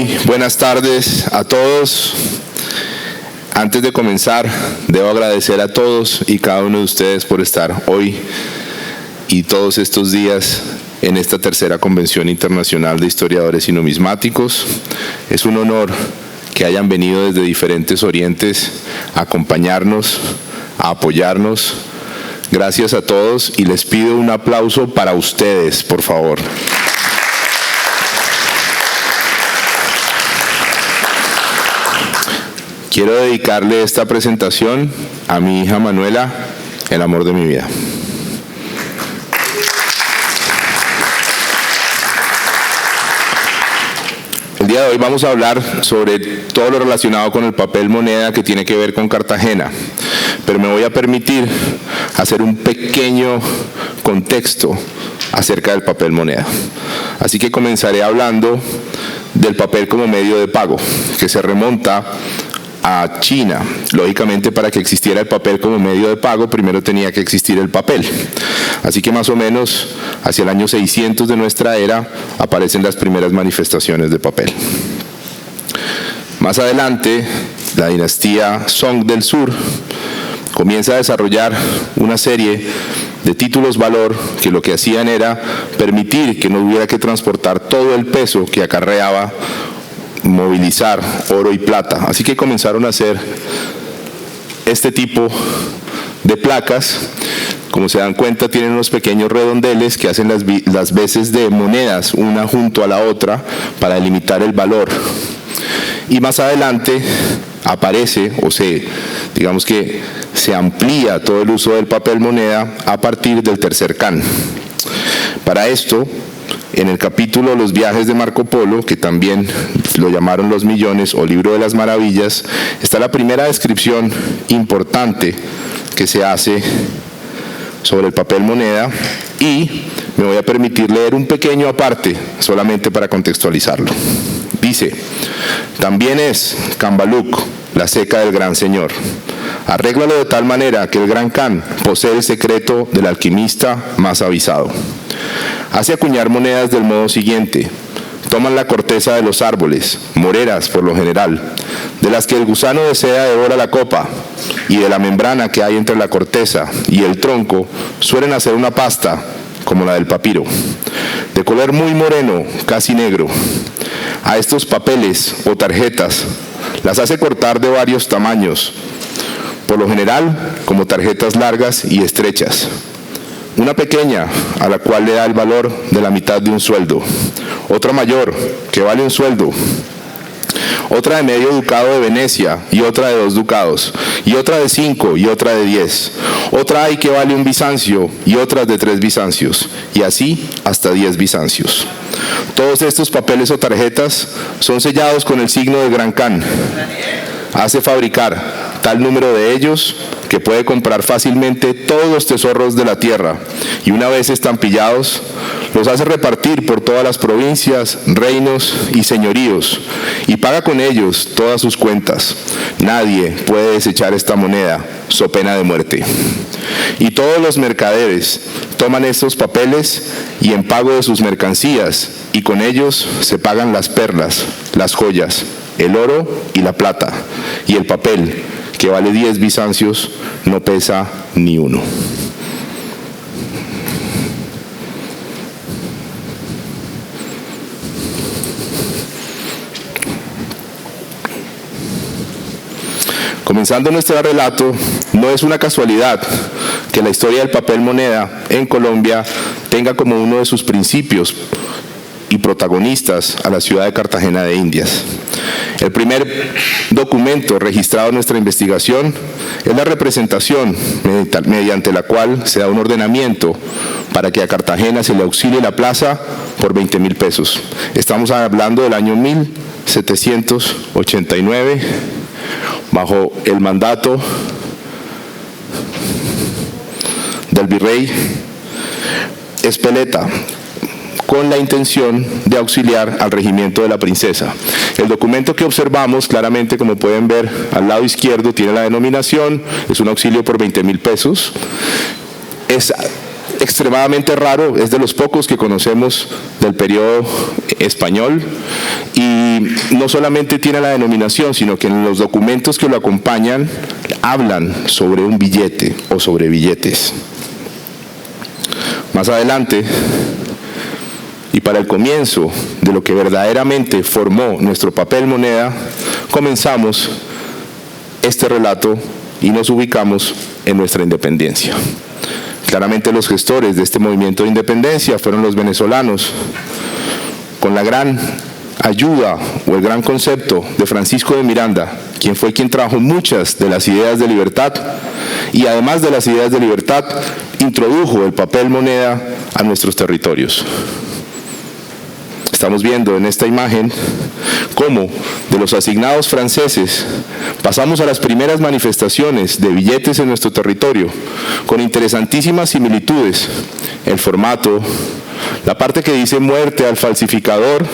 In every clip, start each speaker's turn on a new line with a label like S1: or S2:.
S1: Muy buenas tardes a todos. Antes de comenzar, debo agradecer a todos y cada uno de ustedes por estar hoy y todos estos días en esta tercera Convención Internacional de Historiadores y Numismáticos. Es un honor que hayan venido desde diferentes orientes a acompañarnos, a apoyarnos. Gracias a todos y les pido un aplauso para ustedes, por favor. Quiero dedicarle esta presentación a mi hija Manuela, el amor de mi vida. El día de hoy vamos a hablar sobre todo lo relacionado con el papel moneda que tiene que ver con Cartagena, pero me voy a permitir hacer un pequeño contexto acerca del papel moneda. Así que comenzaré hablando del papel como medio de pago, que se remonta a China. Lógicamente, para que existiera el papel como medio de pago, primero tenía que existir el papel. Así que más o menos hacia el año 600 de nuestra era aparecen las primeras manifestaciones de papel. Más adelante, la dinastía Song del Sur comienza a desarrollar una serie de títulos valor que lo que hacían era permitir que no hubiera que transportar todo el peso que acarreaba movilizar oro y plata. Así que comenzaron a hacer este tipo de placas. Como se dan cuenta, tienen unos pequeños redondeles que hacen las veces de monedas una junto a la otra para delimitar el valor. Y más adelante aparece, digamos que se amplía todo el uso del papel moneda a partir del tercer Khan. Para esto, en el capítulo Los viajes de Marco Polo, que también lo llamaron Los Millones o Libro de las Maravillas, está la primera descripción importante que se hace sobre el papel moneda, y me voy a permitir leer un pequeño aparte solamente para contextualizarlo. Dice: también es Cambaluc la ceca del gran señor. Arréglalo de tal manera que el gran Khan posee el secreto del alquimista más avisado. Hace acuñar monedas del modo siguiente: toman la corteza de los árboles, moreras por lo general, de las que el gusano de seda devora la copa, y de la membrana que hay entre la corteza y el tronco suelen hacer una pasta como la del papiro, de color muy moreno, casi negro. A estos papeles o tarjetas las hace cortar de varios tamaños, por lo general como tarjetas largas y estrechas. Una pequeña, a la cual le da el valor de la mitad de un sueldo. Otra mayor, que vale un sueldo. Otra de medio ducado de Venecia, y otra de 2 ducados. Y otra de 5, y otra de 10. Otra hay que vale 1 bizancio, y otras de 3 bizancios. Y así hasta 10 bizancios. Todos estos papeles o tarjetas son sellados con el signo del Gran Khan. Hace fabricar tal número de ellos que puede comprar fácilmente todos los tesoros de la tierra, y una vez estampillados, los hace repartir por todas las provincias, reinos y señoríos, y paga con ellos todas sus cuentas. Nadie puede desechar esta moneda, so pena de muerte. Y todos los mercaderes toman estos papeles y en pago de sus mercancías, y con ellos se pagan las perlas, las joyas, el oro y la plata, y el papel, que vale 10 bizancios, no pesa ni uno. Comenzando nuestro relato, no es una casualidad que la historia del papel moneda en Colombia tenga como uno de sus principios y protagonistas a la ciudad de Cartagena de Indias. El primer documento registrado en nuestra investigación es la representación mediante la cual se da un ordenamiento para que a Cartagena se le auxilie la plaza por 20.000 pesos. Estamos hablando del año 1789, bajo el mandato del virrey Espeleta, con la intención de auxiliar al regimiento de la princesa. El documento que observamos claramente, como pueden ver al lado izquierdo, tiene la denominación, es un auxilio por 20.000 pesos. Es extremadamente raro, es de los pocos que conocemos del periodo español, y no solamente tiene la denominación, sino que en los documentos que lo acompañan hablan sobre un billete o sobre billetes. Más adelante, y para el comienzo de lo que verdaderamente formó nuestro papel moneda, comenzamos este relato y nos ubicamos en nuestra independencia. Claramente los gestores de este movimiento de independencia fueron los venezolanos, con la gran ayuda o el gran concepto de Francisco de Miranda, quien fue quien trajo muchas de las ideas de libertad, y además de las ideas de libertad, introdujo el papel moneda a nuestros territorios. Estamos viendo en esta imagen cómo de los asignados franceses pasamos a las primeras manifestaciones de billetes en nuestro territorio, con interesantísimas similitudes: el formato, la parte que dice muerte al falsificador,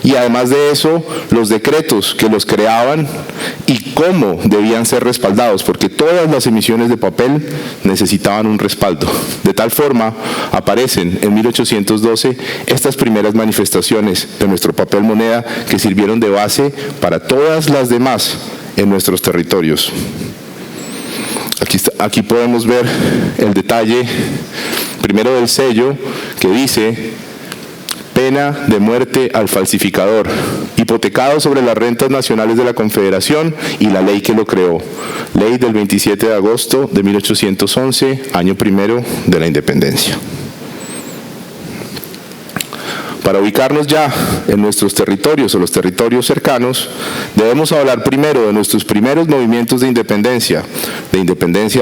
S1: y además de eso, los decretos que los creaban y cómo debían ser respaldados, porque todas las emisiones de papel necesitaban un respaldo. De tal forma, aparecen en 1812 estas primeras manifestaciones de nuestro papel moneda que sirvieron de base para todas las demás en nuestros territorios. Aquí podemos ver el detalle primero del sello, que dice: pena de muerte al falsificador, hipotecado sobre las rentas nacionales de la Confederación y la ley que lo creó. Ley del 27 de agosto de 1811, año primero de la independencia. Para ubicarnos ya en nuestros territorios o los territorios cercanos, debemos hablar primero de nuestros primeros movimientos de independencia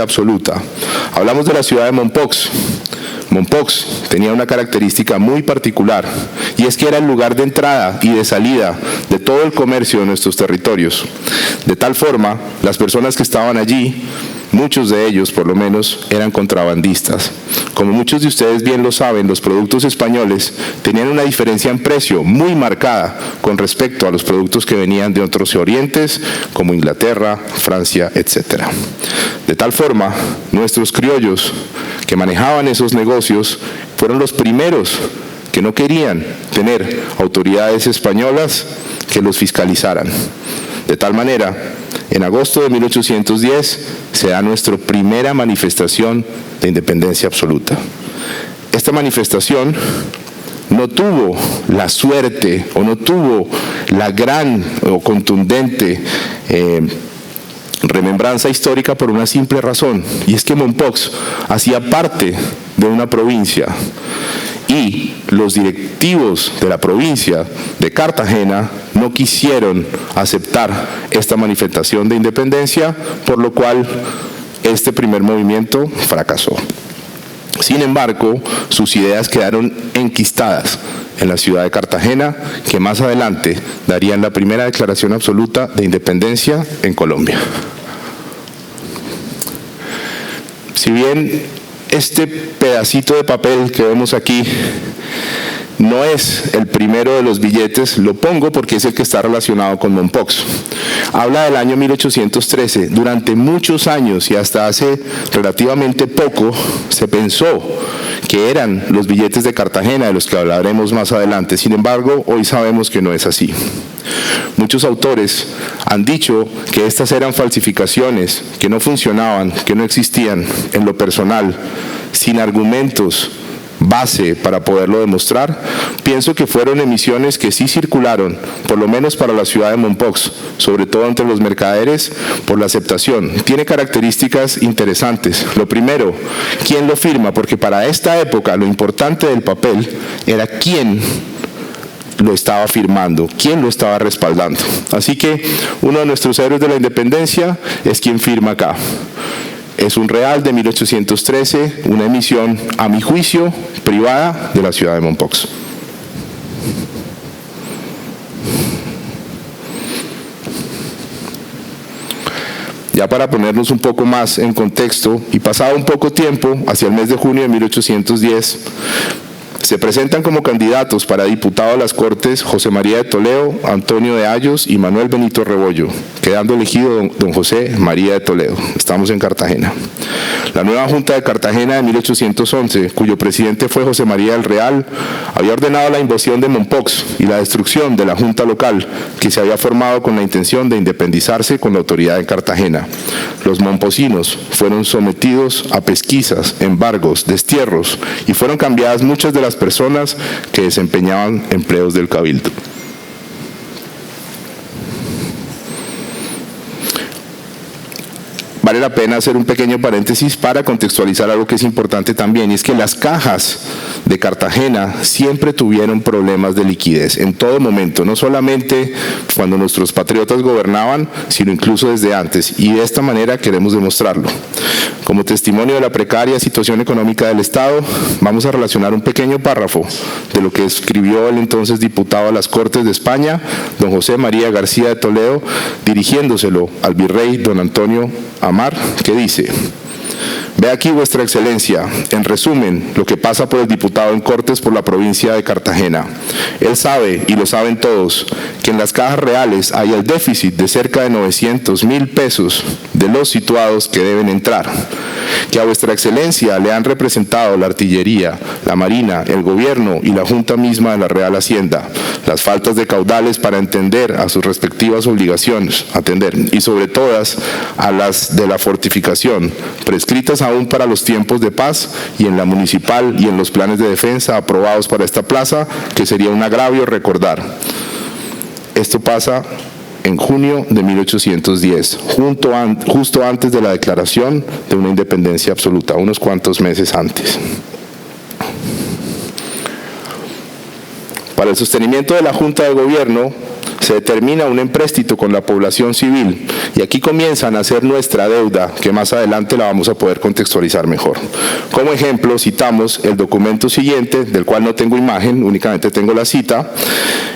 S1: absoluta. Hablamos de la ciudad de Mompox. Mompox tenía una característica muy particular, y es que era el lugar de entrada y de salida de todo el comercio de nuestros territorios. De tal forma, las personas que estaban allí, muchos de ellos por lo menos, eran contrabandistas. Como muchos de ustedes bien lo saben, los productos españoles tenían una diferencia en precio muy marcada con respecto a los productos que venían de otros orientes, como Inglaterra, Francia, etc. De tal forma, nuestros criollos que manejaban esos negocios fueron los primeros que no querían tener autoridades españolas que los fiscalizaran. De tal manera, en agosto de 1810 se da nuestra primera manifestación de independencia absoluta. Esta manifestación no tuvo la suerte o no tuvo la gran o contundente remembranza histórica por una simple razón, y es que Mompox hacía parte de una provincia, y los directivos de la provincia de Cartagena no quisieron aceptar esta manifestación de independencia, por lo cual este primer movimiento fracasó. Sin embargo, sus ideas quedaron enquistadas en la ciudad de Cartagena, que más adelante darían la primera declaración absoluta de independencia en Colombia. Si bien este pedacito de papel que vemos aquí no es el primero de los billetes, lo pongo porque es el que está relacionado con Mompox. Habla del año 1813. Durante muchos años y hasta hace relativamente poco se pensó que eran los billetes de Cartagena, de los que hablaremos más adelante. Sin embargo, hoy sabemos que no es así. Muchos autores han dicho que estas eran falsificaciones, que no funcionaban, que no existían. En lo personal, sin argumentos base para poderlo demostrar, pienso que fueron emisiones que sí circularon, por lo menos para la ciudad de Mompox, sobre todo entre los mercaderes, por la aceptación. Tiene características interesantes. Lo primero, ¿quién lo firma? Porque para esta época lo importante del papel era quién lo estaba firmando, quién lo estaba respaldando. Así que uno de nuestros héroes de la independencia es quien firma acá. Es un real de 1813, una emisión, a mi juicio, privada de la ciudad de Mompox. Ya para ponernos un poco más en contexto, y pasado un poco tiempo, hacia el mes de junio de 1810, Se presentan como candidatos para diputado a las Cortes José María de Toledo, Antonio de Ayos y Manuel Benito Rebollo, quedando elegido don José María de Toledo. Estamos en Cartagena. La nueva Junta de Cartagena de 1811, cuyo presidente fue José María del Real, había ordenado la invasión de Mompox y la destrucción de la Junta local, que se había formado con la intención de independizarse con la autoridad en Cartagena. Los momposinos fueron sometidos a pesquisas, embargos, destierros y fueron cambiadas muchas de las personas que desempeñaban empleos del cabildo. Vale la pena hacer un pequeño paréntesis para contextualizar algo que es importante también, y es que las cajas de Cartagena siempre tuvieron problemas de liquidez en todo momento, no solamente cuando nuestros patriotas gobernaban, sino incluso desde antes, y de esta manera queremos demostrarlo. Como testimonio de la precaria situación económica del Estado, vamos a relacionar un pequeño párrafo de lo que escribió el entonces diputado a las Cortes de España, don José María García de Toledo, dirigiéndoselo al virrey don Antonio Amar, que dice: Ve aquí, vuestra excelencia, en resumen, lo que pasa por el diputado en Cortes por la provincia de Cartagena. Él sabe, y lo saben todos, que en las cajas reales hay el déficit de cerca de 900,000 pesos de los situados que deben entrar, que a vuestra excelencia le han representado la artillería, la marina, el gobierno y la junta misma de la Real Hacienda, las faltas de caudales para atender a sus respectivas obligaciones, y sobre todas a las de la fortificación, prescritas aún para los tiempos de paz y en la municipal y en los planes de defensa aprobados para esta plaza, que sería un agravio recordar. Esto pasa en junio de 1810, justo antes de la declaración de una independencia absoluta, unos cuantos meses antes. Para el sostenimiento de la Junta de Gobierno se determina un empréstito con la población civil, y aquí comienza a nacer nuestra deuda, que más adelante la vamos a poder contextualizar mejor. Como ejemplo, citamos el documento siguiente, del cual no tengo imagen, únicamente tengo la cita.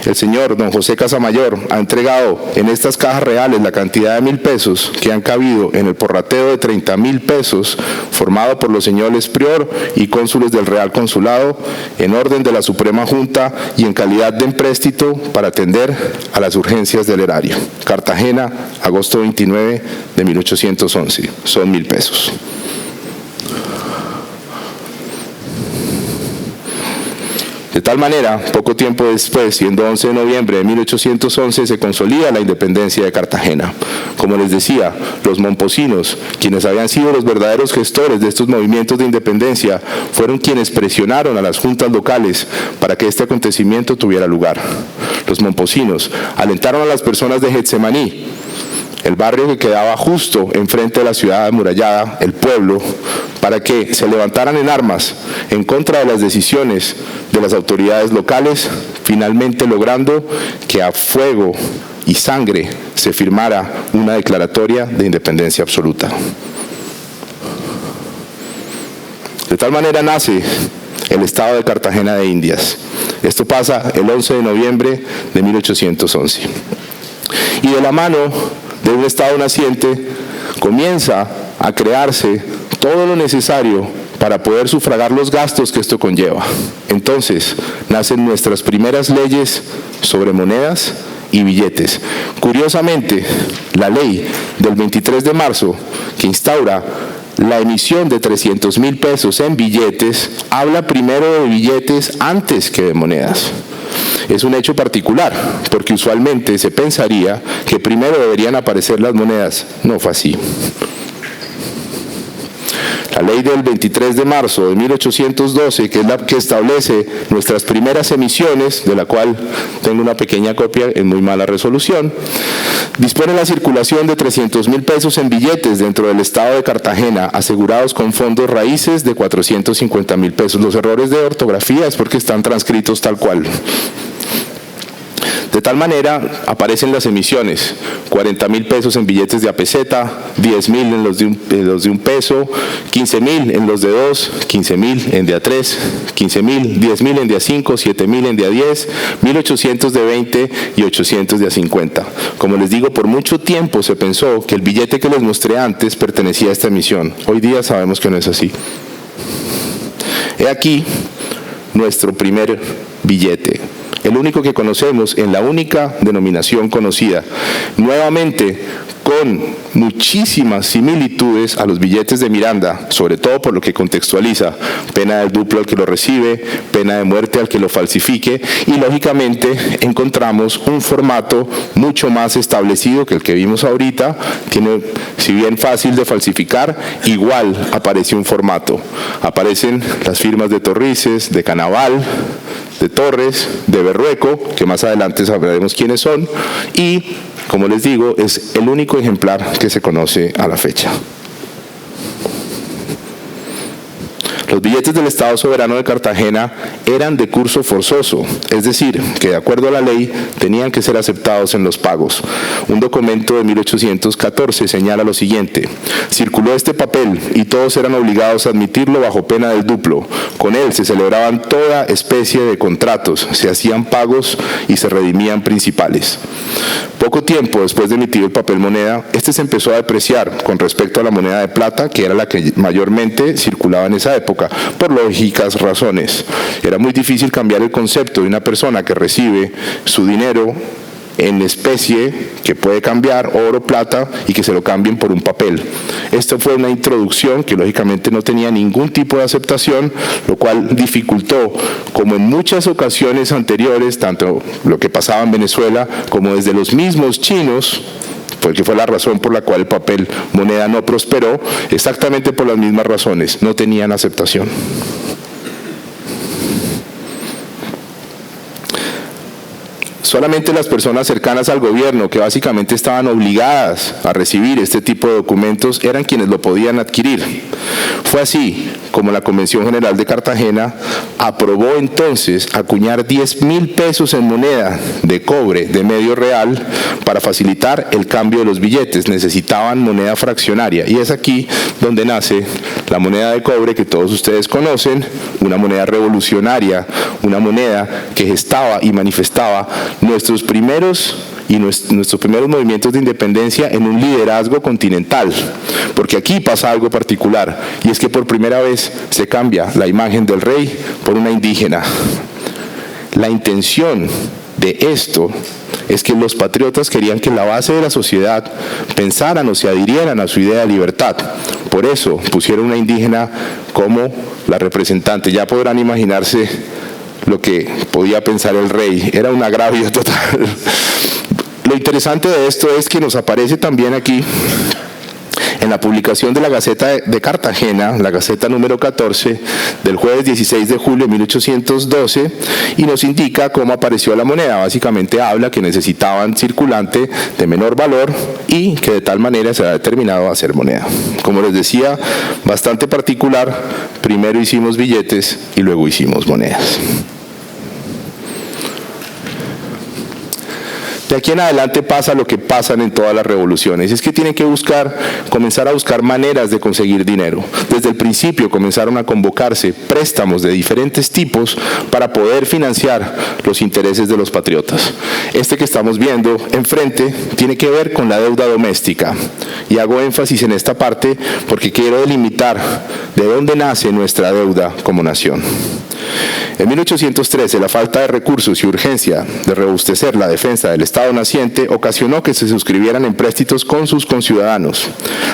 S1: El señor don José Casamayor ha entregado en estas cajas reales la cantidad de 1,000 pesos que han cabido en el porrateo de 30,000 pesos formado por los señores prior y cónsules del Real Consulado en orden de la Suprema Junta y en calidad de empréstito para atender a las urgencias del erario. Cartagena, agosto 29 de 1811. Son 1,000 pesos. De tal manera, poco tiempo después, siendo 11 de noviembre de 1811, se consolida la independencia de Cartagena. Como les decía, los momposinos, quienes habían sido los verdaderos gestores de estos movimientos de independencia, fueron quienes presionaron a las juntas locales para que este acontecimiento tuviera lugar. Los momposinos alentaron a las personas de Getsemaní, el barrio que quedaba justo enfrente de la ciudad amurallada, el pueblo, para que se levantaran en armas en contra de las decisiones de las autoridades locales, finalmente logrando que a fuego y sangre se firmara una declaratoria de independencia absoluta. De tal manera nace el Estado de Cartagena de Indias. Esto pasa el 11 de noviembre de 1811. Y de la mano de un Estado naciente comienza a crearse todo lo necesario para poder sufragar los gastos que esto conlleva. Entonces, nacen nuestras primeras leyes sobre monedas y billetes. Curiosamente, la ley del 23 de marzo, que instaura la emisión de 300,000 pesos en billetes, habla primero de billetes antes que de monedas. Es un hecho particular, porque usualmente se pensaría que primero deberían aparecer las monedas. No fue así. La ley del 23 de marzo de 1812, que es la que establece nuestras primeras emisiones, de la cual tengo una pequeña copia en muy mala resolución, dispone la circulación de 300,000 pesos en billetes dentro del Estado de Cartagena, asegurados con fondos raíces de 450,000 pesos. Los errores de ortografía es porque están transcritos tal cual. De tal manera aparecen las emisiones: 40,000 pesos en billetes de a peseta, 10,000 en los de un peso, 15,000 en los de 2, 15,000 en de a 3, 15,000, 10,000 en de a 5, 7,000 en de a 10, 1,800 de 20 y 800 de a 50. Como les digo, por mucho tiempo se pensó que el billete que les mostré antes pertenecía a esta emisión. Hoy día sabemos que no es así. He aquí nuestro primer billete, el único que conocemos en la única denominación conocida. Nuevamente, con muchísimas similitudes a los billetes de Miranda, sobre todo por lo que contextualiza: pena del duplo al que lo recibe, pena de muerte al que lo falsifique, y lógicamente encontramos un formato mucho más establecido que el que vimos ahorita. Tiene, si bien fácil de falsificar, igual aparece un formato. Aparecen las firmas de Torrices, de Canaval, de Torres, de Berrueco, que más adelante sabremos quiénes son, y, como les digo, es el único ejemplar que se conoce a la fecha. Los billetes del Estado Soberano de Cartagena eran de curso forzoso, es decir, que de acuerdo a la ley tenían que ser aceptados en los pagos. Un documento de 1814 señala lo siguiente: circuló este papel y todos eran obligados a admitirlo bajo pena del duplo. Con él se celebraban toda especie de contratos, se hacían pagos y se redimían principales. Poco tiempo después de emitir el papel moneda, este se empezó a depreciar con respecto a la moneda de plata, que era la que mayormente circulaba en esa época, por lógicas razones. Era muy difícil cambiar el concepto de una persona que recibe su dinero en especie, que puede cambiar oro, plata, y que se lo cambien por un papel. Esto fue una introducción que lógicamente no tenía ningún tipo de aceptación, lo cual dificultó, como en muchas ocasiones anteriores, tanto lo que pasaba en Venezuela como desde los mismos chinos, porque fue la razón por la cual el papel moneda no prosperó, exactamente por las mismas razones: no tenían aceptación. Solamente las personas cercanas al gobierno, que básicamente estaban obligadas a recibir este tipo de documentos, eran quienes lo podían adquirir. Fue así como la Convención General de Cartagena aprobó entonces acuñar 10.000 pesos en moneda de cobre de medio real para facilitar el cambio de los billetes. Necesitaban moneda fraccionaria, y es aquí donde nace la moneda de cobre que todos ustedes conocen, una moneda revolucionaria, una moneda que gestaba y manifestaba nuestros primeros movimientos de independencia en un liderazgo continental, porque aquí pasa algo particular, y es que por primera vez se cambia la imagen del rey por una indígena. La intención de esto es que los patriotas querían que la base de la sociedad pensaran o se adhirieran a su idea de libertad. Por eso pusieron una indígena como la representante. Ya podrán imaginarse lo que podía pensar el rey. Era un agravio total. Lo interesante de esto es que nos aparece también aquí en la publicación de la Gaceta de Cartagena, la Gaceta número 14, del jueves 16 de julio de 1812, y nos indica cómo apareció la moneda. Básicamente habla que necesitaban circulante de menor valor y que de tal manera se ha determinado hacer moneda. Como les decía, bastante particular: primero hicimos billetes y luego hicimos monedas. De aquí en adelante pasa lo que pasan en todas las revoluciones, es que tienen que comenzar a buscar maneras de conseguir dinero. Desde el principio comenzaron a convocarse préstamos de diferentes tipos para poder financiar los intereses de los patriotas. Este que estamos viendo enfrente tiene que ver con la deuda doméstica, y hago énfasis en esta parte porque quiero delimitar de dónde nace nuestra deuda como nación. En 1813, la falta de recursos y urgencia de robustecer la defensa del Estado naciente ocasionó que se suscribieran empréstitos con sus conciudadanos.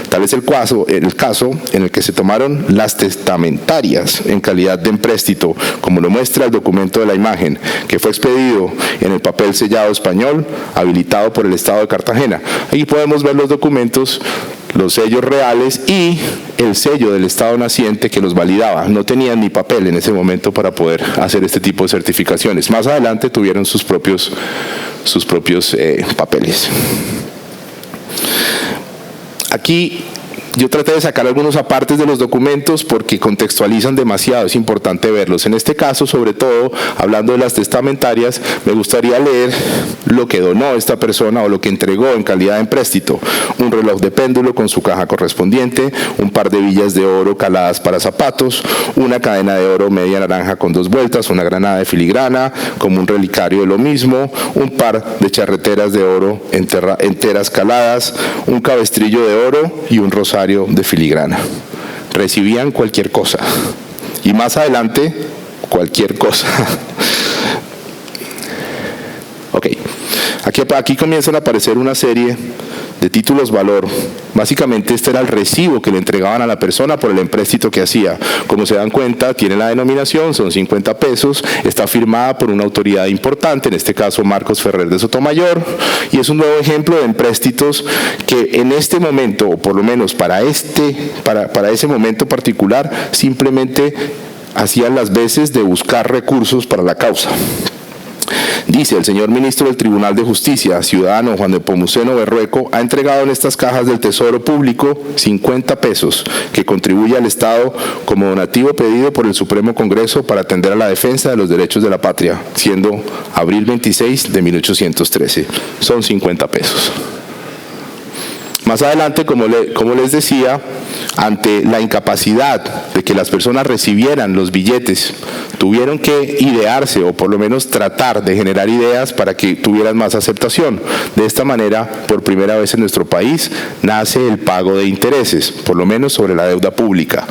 S1: Tal es el caso en el que se tomaron las testamentarias en calidad de empréstito, como lo muestra el documento de la imagen, que fue expedido en el papel sellado español, habilitado por el Estado de Cartagena. Aquí podemos ver los documentos, los sellos reales y el sello del Estado naciente que los validaba. No tenían ni papel en ese momento para poder hacer este tipo de certificaciones. Más adelante tuvieron sus propios papeles. Aquí yo traté de sacar algunos apartes de los documentos porque contextualizan demasiado, es importante verlos. En este caso, sobre todo, hablando de las testamentarias, me gustaría leer lo que donó esta persona o lo que entregó en calidad de empréstito: un reloj de péndulo con su caja correspondiente, un par de billas de oro caladas para zapatos, una cadena de oro media naranja con 2 vueltas, una granada de filigrana como un relicario de lo mismo, un par de charreteras de oro enteras caladas, un cabestrillo de oro y un rosario de filigrana. Recibían cualquier cosa. Y más adelante, cualquier cosa. Ok, aquí comienzan a aparecer una serie de títulos valor. Básicamente este era el recibo que le entregaban a la persona por el empréstito que hacía. Como se dan cuenta, tiene la denominación, son 50 pesos, está firmada por una autoridad importante, en este caso Marcos Ferrer de Sotomayor, y es un nuevo ejemplo de empréstitos que en este momento, o por lo menos para ese momento particular, simplemente hacían las veces de buscar recursos para la causa. Dice: el señor ministro del Tribunal de Justicia, ciudadano Juan Nepomuceno Berrueco, ha entregado en estas cajas del Tesoro Público 50 pesos que contribuye al Estado como donativo pedido por el Supremo Congreso para atender a la defensa de los derechos de la patria, siendo abril 26 de 1813. Son 50 pesos. Más adelante, como les decía, ante la incapacidad de que las personas recibieran los billetes, tuvieron que idearse o por lo menos tratar de generar ideas para que tuvieran más aceptación. De esta manera, por primera vez en nuestro país, nace el pago de intereses, por lo menos sobre la deuda pública.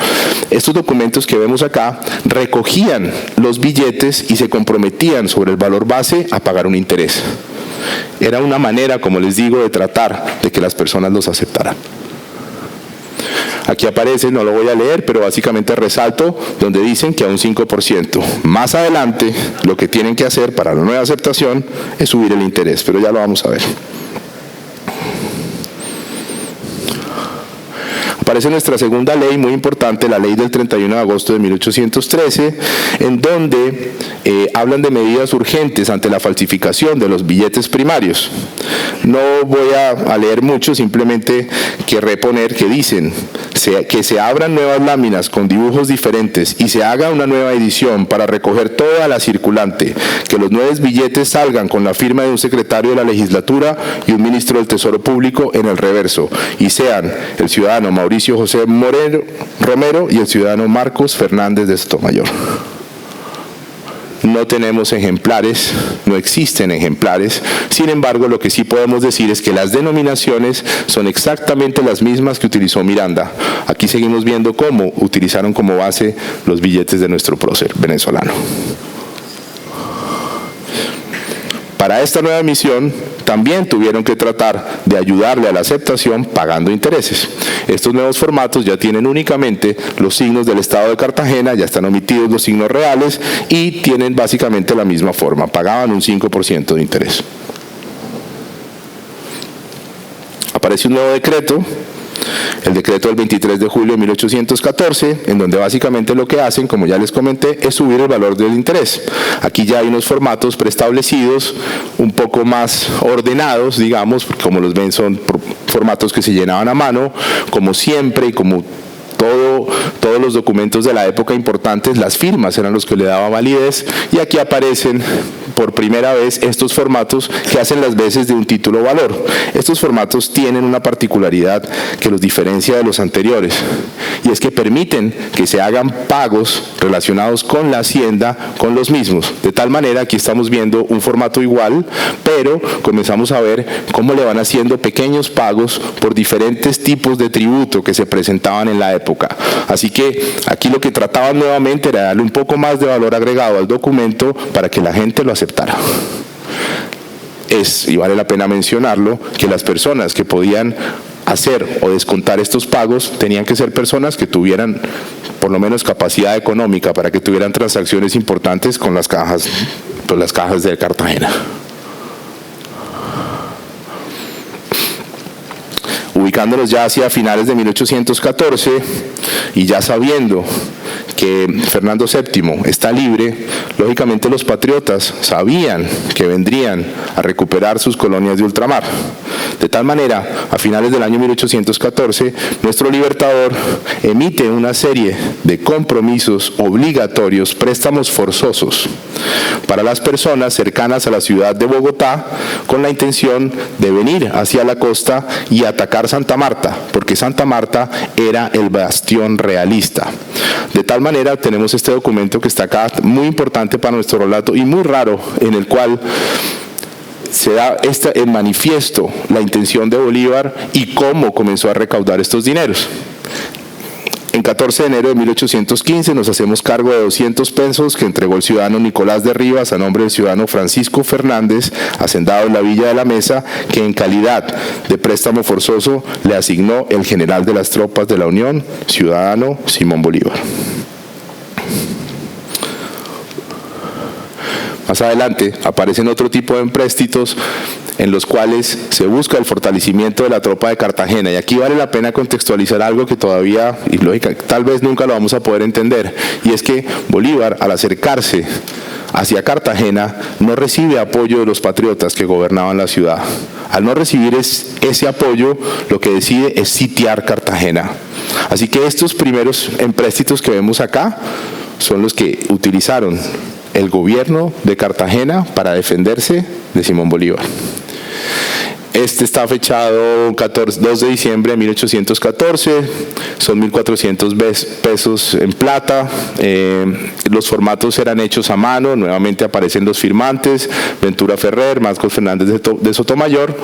S1: Estos documentos que vemos acá recogían los billetes y se comprometían sobre el valor base a pagar un interés. Era una manera, como les digo, de tratar de que las personas los aceptaran. Aquí aparece, no lo voy a leer, pero básicamente resalto donde dicen que a un 5%. Más adelante, lo que tienen que hacer para la nueva aceptación es subir el interés, pero ya lo vamos a ver. Aparece nuestra segunda ley, muy importante, la ley del 31 de agosto de 1813, en donde hablan de medidas urgentes ante la falsificación de los billetes primarios. No voy a leer mucho, simplemente querré poner que dicen que se abran nuevas láminas con dibujos diferentes y se haga una nueva edición para recoger toda la circulante, que los nuevos billetes salgan con la firma de un secretario de la legislatura y un ministro del Tesoro Público en el reverso, y sean el ciudadano Mauricio José Romero y el ciudadano Marcos Fernández de Sotomayor. No tenemos ejemplares, no existen ejemplares. Sin embargo, lo que sí podemos decir es que las denominaciones son exactamente las mismas que utilizó Miranda. Aquí seguimos viendo cómo utilizaron como base los billetes de nuestro prócer venezolano. Para esta nueva emisión, también tuvieron que tratar de ayudarle a la aceptación pagando intereses. Estos nuevos formatos ya tienen únicamente los signos del Estado de Cartagena, ya están omitidos los signos reales y tienen básicamente la misma forma, pagaban un 5% de interés. Aparece un nuevo decreto, el decreto del 23 de julio de 1814, en donde básicamente lo que hacen, como ya les comenté, es subir el valor del interés. Aquí ya hay unos formatos preestablecidos, un poco más ordenados, digamos, porque como los ven son formatos que se llenaban a mano, como siempre y como todos los documentos de la época importantes, las firmas eran los que le daban validez, y aquí aparecen por primera vez estos formatos que hacen las veces de un título valor. Estos formatos tienen una particularidad que los diferencia de los anteriores, y es que permiten que se hagan pagos relacionados con la hacienda con los mismos. De tal manera, aquí estamos viendo un formato igual, pero comenzamos a ver cómo le van haciendo pequeños pagos por diferentes tipos de tributo que se presentaban en la época. Así que aquí lo que trataban nuevamente era darle un poco más de valor agregado al documento para que la gente lo aceptara. Y vale la pena mencionarlo, que las personas que podían hacer o descontar estos pagos tenían que ser personas que tuvieran por lo menos capacidad económica para que tuvieran transacciones importantes con las cajas de Cartagena. Ubicándonos ya hacia finales de 1814 y ya sabiendo que Fernando VII está libre, lógicamente los patriotas sabían que vendrían a recuperar sus colonias de ultramar. De tal manera, a finales del año 1814, nuestro libertador emite una serie de compromisos obligatorios, préstamos forzosos, para las personas cercanas a la ciudad de Bogotá, con la intención de venir hacia la costa y atacar Santa Marta, porque Santa Marta era el bastión realista. De tal manera, tenemos este documento que está acá, muy importante para nuestro relato y muy raro, en el cual se da en manifiesto la intención de Bolívar y cómo comenzó a recaudar estos dineros. En 14 de enero de 1815 nos hacemos cargo de 200 pesos que entregó el ciudadano Nicolás de Rivas a nombre del ciudadano Francisco Fernández, hacendado en la Villa de la Mesa, que en calidad de préstamo forzoso le asignó el general de las tropas de la Unión, ciudadano Simón Bolívar. Más adelante aparecen otro tipo de empréstitos en los cuales se busca el fortalecimiento de la tropa de Cartagena. Y aquí vale la pena contextualizar algo que todavía, y lógica, tal vez nunca lo vamos a poder entender, y es que Bolívar, al acercarse hacia Cartagena, no recibe apoyo de los patriotas que gobernaban la ciudad. Al no recibir ese apoyo, lo que decide es sitiar Cartagena. Así que estos primeros empréstitos que vemos acá son los que utilizaron el gobierno de Cartagena para defenderse de Simón Bolívar. Este está fechado 2 de diciembre de 1814, son 1.400 pesos en plata, los formatos eran hechos a mano, nuevamente aparecen los firmantes, Ventura Ferrer, Marcos Fernández de Sotomayor,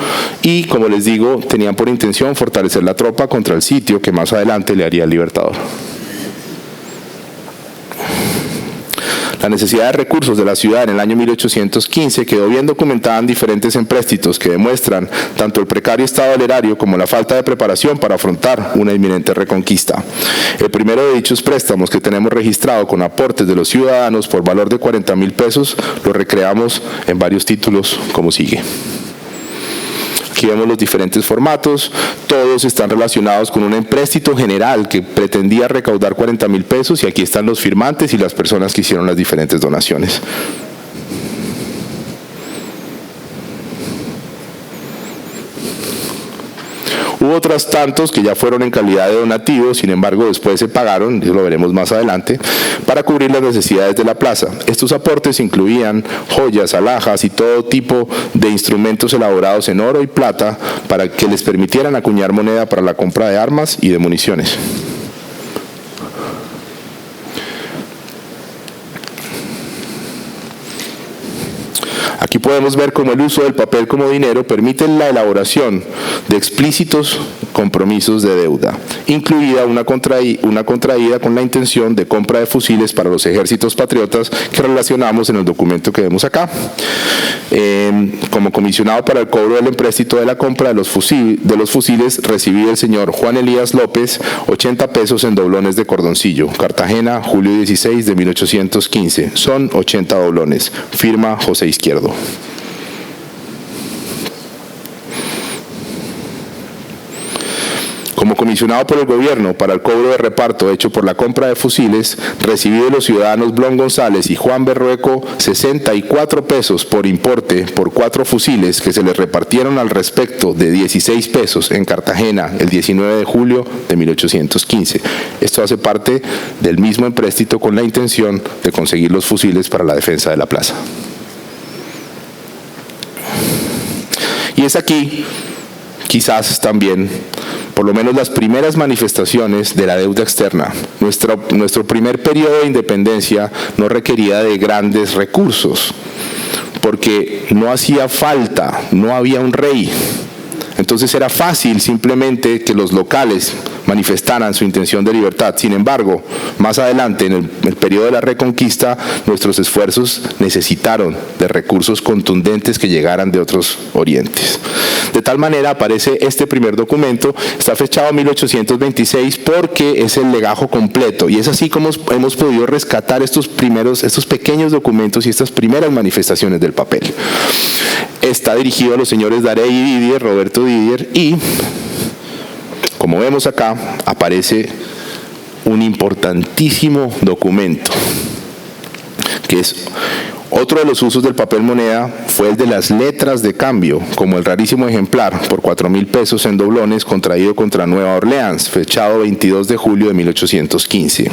S1: y como les digo, tenían por intención fortalecer la tropa contra el sitio que más adelante le haría el Libertador. La necesidad de recursos de la ciudad en el año 1815 quedó bien documentada en diferentes empréstitos que demuestran tanto el precario estado del erario como la falta de preparación para afrontar una inminente reconquista. El primero de dichos préstamos que tenemos registrado con aportes de los ciudadanos por valor de 40.000 pesos lo recreamos en varios títulos como sigue. Aquí vemos los diferentes formatos, todos están relacionados con un empréstito general que pretendía recaudar 40.000 pesos y aquí están los firmantes y las personas que hicieron las diferentes donaciones. Hubo otros tantos que ya fueron en calidad de donativos, sin embargo después se pagaron, eso lo veremos más adelante, para cubrir las necesidades de la plaza. Estos aportes incluían joyas, alhajas y todo tipo de instrumentos elaborados en oro y plata para que les permitieran acuñar moneda para la compra de armas y de municiones. Aquí podemos ver cómo el uso del papel como dinero permite la elaboración de explícitos compromisos de deuda, incluida una contraída con la intención de compra de fusiles para los ejércitos patriotas que relacionamos en el documento que vemos acá. Como comisionado para el cobro del empréstito de la compra de los fusiles, recibió el señor Juan Elías López 80 pesos en doblones de cordoncillo. Cartagena, julio 16 de 1815. Son 80 doblones. Firma José Izquierdo. Como comisionado por el gobierno para el cobro de reparto hecho por la compra de fusiles, recibió de los ciudadanos Blon González y Juan Berrueco 64 pesos por importe por 4 fusiles que se les repartieron al respecto de 16 pesos en Cartagena el 19 de julio de 1815. Esto hace parte del mismo empréstito con la intención de conseguir los fusiles para la defensa de la plaza. Y es aquí, quizás también, por lo menos las primeras manifestaciones de la deuda externa. Nuestro primer periodo de independencia no requería de grandes recursos, porque no hacía falta, no había un rey. Entonces era fácil simplemente que los locales manifestaran su intención de libertad. Sin embargo, más adelante, en el periodo de la Reconquista, nuestros esfuerzos necesitaron de recursos contundentes que llegaran de otros orientes. De tal manera aparece este primer documento, está fechado en 1826 porque es el legajo completo, y es así como hemos podido rescatar estos pequeños documentos y estas primeras manifestaciones del papel. Está dirigido a los señores Darey y Didier, Roberto Didier, y como vemos acá, aparece un importantísimo documento, que es otro de los usos del papel moneda, fue el de las letras de cambio, como el rarísimo ejemplar por 4.000 pesos en doblones contraído contra Nueva Orleans, fechado 22 de julio de 1815.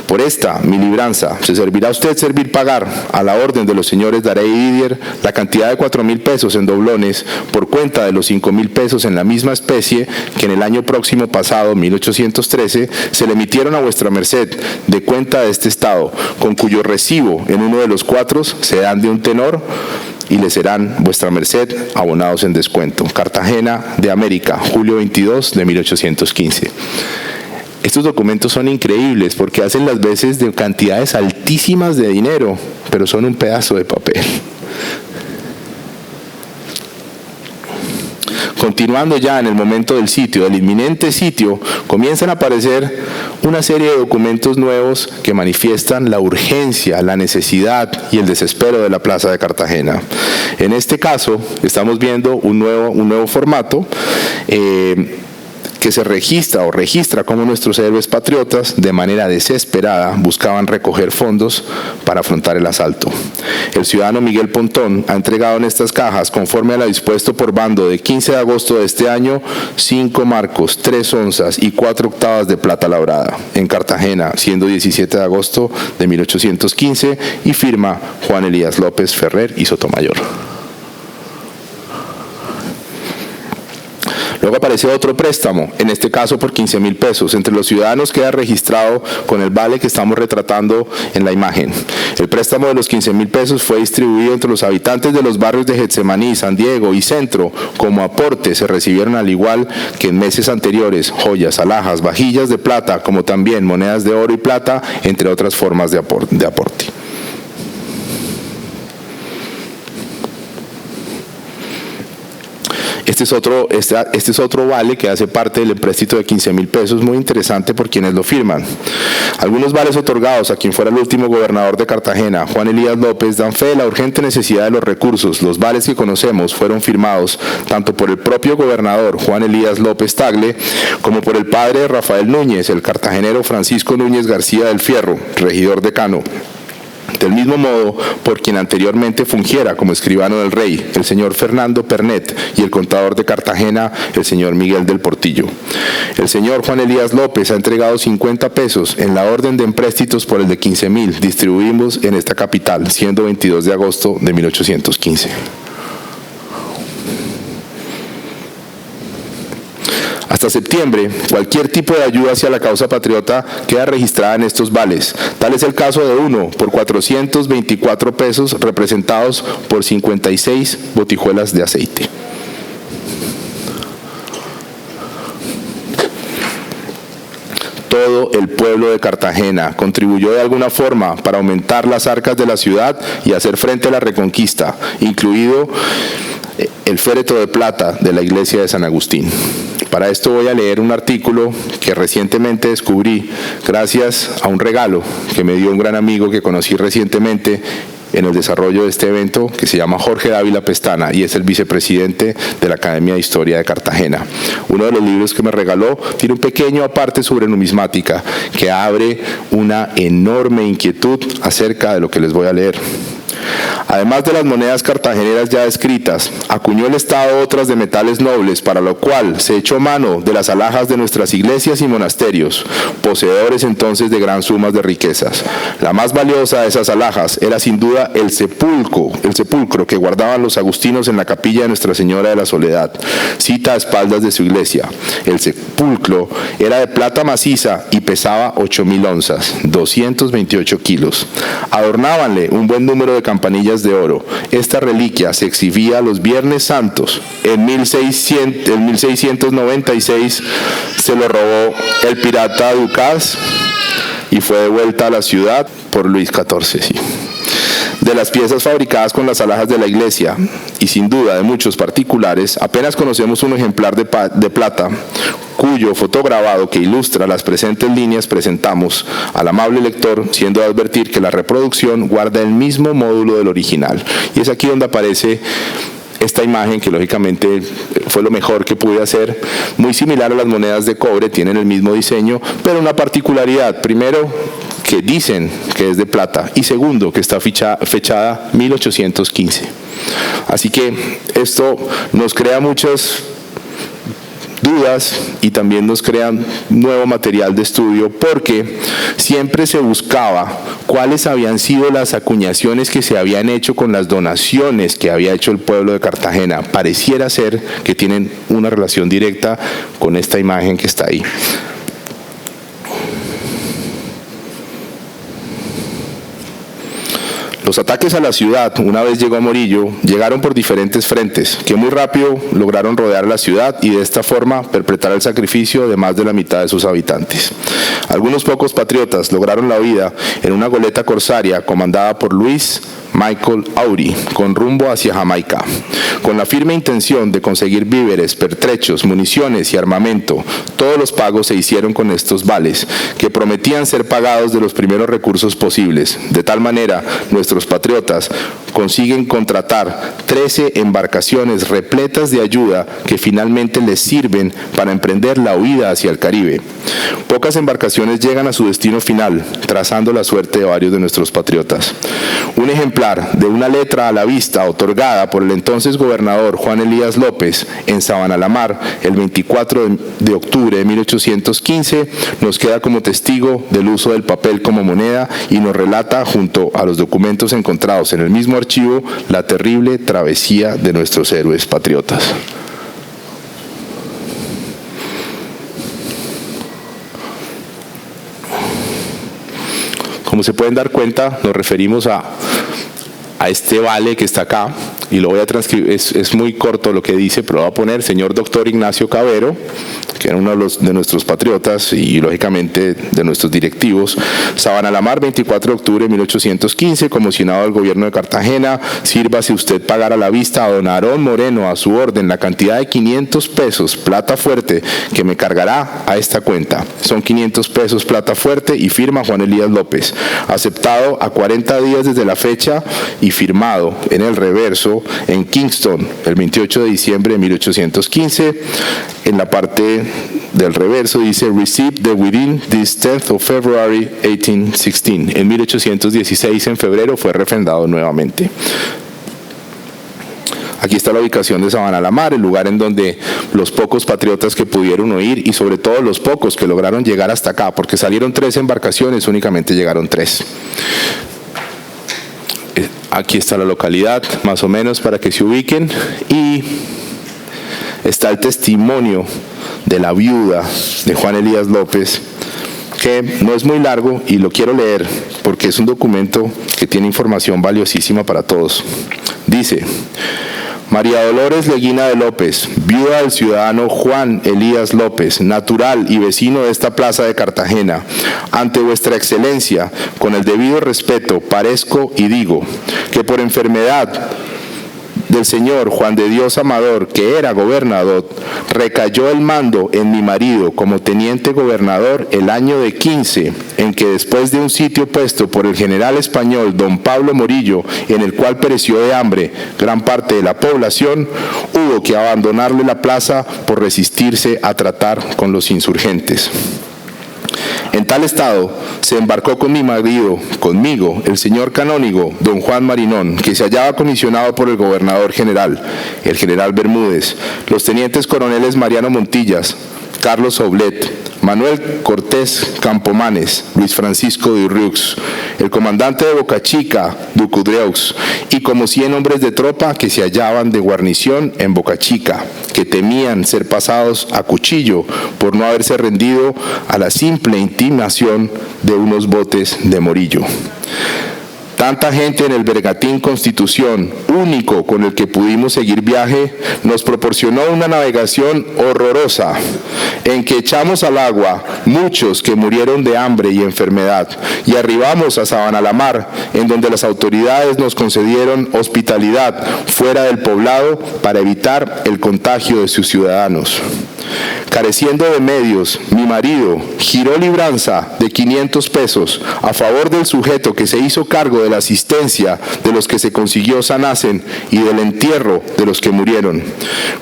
S1: Por esta, mi libranza, se servirá a usted servir pagar a la orden de los señores Darey y Didier la cantidad de 4.000 pesos en doblones por cuenta de los 5.000 pesos en la misma especie que en el año próximo pasado, 1813, se le emitieron a vuestra merced de cuenta de este estado, con cuyo recibo en uno de los 4 se dan de un tenor y le serán vuestra merced abonados en descuento. Cartagena de América, julio 22 de 1815. Estos documentos son increíbles porque hacen las veces de cantidades altísimas de dinero, pero son un pedazo de papel. Continuando ya en el momento del sitio, del inminente sitio, comienzan a aparecer una serie de documentos nuevos que manifiestan la urgencia, la necesidad y el desespero de la plaza de Cartagena. En este caso, estamos viendo un nuevo formato que se registra como nuestros héroes patriotas de manera desesperada buscaban recoger fondos para afrontar el asalto. El ciudadano Miguel Pontón ha entregado en estas cajas, conforme a lo dispuesto por bando de 15 de agosto de este año, 5 marcos, 3 onzas y 4 octavas de plata labrada en Cartagena, siendo 17 de agosto de 1815, y firma Juan Elías López Ferrer y Sotomayor. Luego aparece otro préstamo, en este caso por 15,000 pesos. Entre los ciudadanos queda registrado con el vale que estamos retratando en la imagen. El préstamo de los 15,000 pesos fue distribuido entre los habitantes de los barrios de Getsemaní, San Diego y Centro. Como aporte se recibieron, al igual que en meses anteriores, joyas, alhajas, vajillas de plata, como también monedas de oro y plata, entre otras formas de aporte. Este es otro vale que hace parte del empréstito de 15,000 pesos, muy interesante por quienes lo firman. Algunos vales otorgados a quien fuera el último gobernador de Cartagena, Juan Elías López, dan fe de la urgente necesidad de los recursos. Los vales que conocemos fueron firmados tanto por el propio gobernador Juan Elías López Tagle como por el padre Rafael Núñez, el cartagenero Francisco Núñez García del Fierro, regidor decano. Del mismo modo, por quien anteriormente fungiera como escribano del rey, el señor Fernando Pernet, y el contador de Cartagena, el señor Miguel del Portillo. El señor Juan Elías López ha entregado 50 pesos en la orden de empréstitos por el de 15,000, distribuimos en esta capital, siendo 22 de agosto de 1815. Hasta septiembre, cualquier tipo de ayuda hacia la causa patriota queda registrada en estos vales. Tal es el caso de uno, por 424 pesos, representados por 56 botijuelas de aceite. Todo el pueblo de Cartagena contribuyó de alguna forma para aumentar las arcas de la ciudad y hacer frente a la reconquista, incluido el féretro de plata de la iglesia de San Agustín. Para esto voy a leer un artículo que recientemente descubrí gracias a un regalo que me dio un gran amigo que conocí recientemente en el desarrollo de este evento, que se llama Jorge Dávila Pestana y es el vicepresidente de la Academia de Historia de Cartagena. Uno de los libros que me regaló tiene un pequeño aparte sobre numismática que abre una enorme inquietud acerca de lo que les voy a leer. Además de las monedas cartageneras ya descritas, acuñó el Estado otras de metales nobles, para lo cual se echó mano de las alhajas de nuestras iglesias y monasterios, poseedores entonces de gran sumas de riquezas. La más valiosa de esas alhajas era sin duda el sepulcro que guardaban los agustinos en la capilla de Nuestra Señora de la Soledad, cita a espaldas de su iglesia. El sepulcro era de plata maciza y pesaba 8,000 onzas, 228 kilos. Adornábanle un buen número de campanillas de oro. Esta reliquia se exhibía los Viernes Santos. En 1696 se lo robó el pirata Ducas y fue devuelta a la ciudad por Luis XIV. Sí. De las piezas fabricadas con las alhajas de la iglesia, y sin duda de muchos particulares, apenas conocemos un ejemplar de plata, cuyo fotograbado que ilustra las presentes líneas presentamos al amable lector, siendo de advertir que la reproducción guarda el mismo módulo del original. Y es aquí donde aparece esta imagen, que lógicamente fue lo mejor que pude hacer, muy similar a las monedas de cobre, tienen el mismo diseño, pero una particularidad: primero, que dicen que es de plata, y segundo, que está fechada 1815. Así que esto nos crea muchas dudas y también nos crea nuevo material de estudio, porque siempre se buscaba cuáles habían sido las acuñaciones que se habían hecho con las donaciones que había hecho el pueblo de Cartagena. Pareciera ser que tienen una relación directa con esta imagen que está ahí. Los ataques a la ciudad, una vez llegó Morillo, llegaron por diferentes frentes, que muy rápido lograron rodear la ciudad y de esta forma perpetrar el sacrificio de más de la mitad de sus habitantes. Algunos pocos patriotas lograron la huida en una goleta corsaria comandada por Luis Michael Aury, con rumbo hacia Jamaica, con la firme intención de conseguir víveres, pertrechos, municiones y armamento. Todos los pagos se hicieron con estos vales, que prometían ser pagados de los primeros recursos posibles. De tal manera, nuestros patriotas consiguen contratar 13 embarcaciones repletas de ayuda que finalmente les sirven para emprender la huida hacia el Caribe. Pocas embarcaciones llegan a su destino final, trazando la suerte de varios de nuestros patriotas. Un ejemplar de una letra a la vista otorgada por el entonces gobernador Juan Elías López en Sabana la Mar el 24 de octubre de 1815 nos queda como testigo del uso del papel como moneda y nos relata, junto a los documentos encontrados en el mismo archivo, la terrible travesía de nuestros héroes patriotas. Como se pueden dar cuenta, nos referimos a este vale que está acá, y lo voy a transcribir, es muy corto lo que dice, pero lo voy a poner: señor doctor Ignacio Cabero, que era uno de nuestros patriotas y lógicamente de nuestros directivos. Sabana la Mar, 24 de octubre de 1815, comisionado del gobierno de Cartagena, sírvase usted pagar a la vista a don Aarón Moreno, a su orden, la cantidad de 500 pesos, plata fuerte, que me cargará a esta cuenta. Son 500 pesos plata fuerte y firma Juan Elías López. Aceptado a 40 días desde la fecha y firmado en el reverso en Kingston el 28 de diciembre de 1815. En la parte del reverso dice: received the within this 10th of February 1816. En 1816, en febrero, fue refrendado nuevamente. Aquí está la ubicación de Sabana la Mar, el lugar en donde los pocos patriotas que pudieron huir, y sobre todo los pocos que lograron llegar hasta acá, porque salieron 3 embarcaciones, únicamente llegaron 3. Aquí está la localidad, más o menos, para que se ubiquen, y está el testimonio de la viuda de Juan Elías López, que no es muy largo y lo quiero leer porque es un documento que tiene información valiosísima para todos. Dice: María Dolores Leguina de López, viuda del ciudadano Juan Elías López, natural y vecino de esta plaza de Cartagena, ante vuestra excelencia, con el debido respeto, parezco y digo que por enfermedad del señor Juan de Dios Amador, que era gobernador, recayó el mando en mi marido como teniente gobernador el año de 15, en que después de un sitio puesto por el general español don Pablo Morillo, en el cual pereció de hambre gran parte de la población, hubo que abandonarle la plaza por resistirse a tratar con los insurgentes. En tal estado se embarcó con mi marido, conmigo, el señor canónigo, don Juan Marinón, que se hallaba comisionado por el gobernador general, el general Bermúdez, los tenientes coroneles Mariano Montillas, Carlos Oblet, Manuel Cortés Campomanes, Luis Francisco de Urriux, el comandante de Boca Chica, Ducudreux, y como 100 hombres de tropa que se hallaban de guarnición en Boca Chica, que temían ser pasados a cuchillo por no haberse rendido a la simple intimación de unos botes de Morillo. Tanta gente en el bergantín Constitución, único con el que pudimos seguir viaje, nos proporcionó una navegación horrorosa, en que echamos al agua muchos que murieron de hambre y enfermedad, y arribamos a Sabana la Mar, en donde las autoridades nos concedieron hospitalidad fuera del poblado para evitar el contagio de sus ciudadanos. Careciendo de medios, mi marido giró libranza de 500 pesos a favor del sujeto que se hizo cargo de la asistencia de los que se consiguió sanasen y del entierro de los que murieron.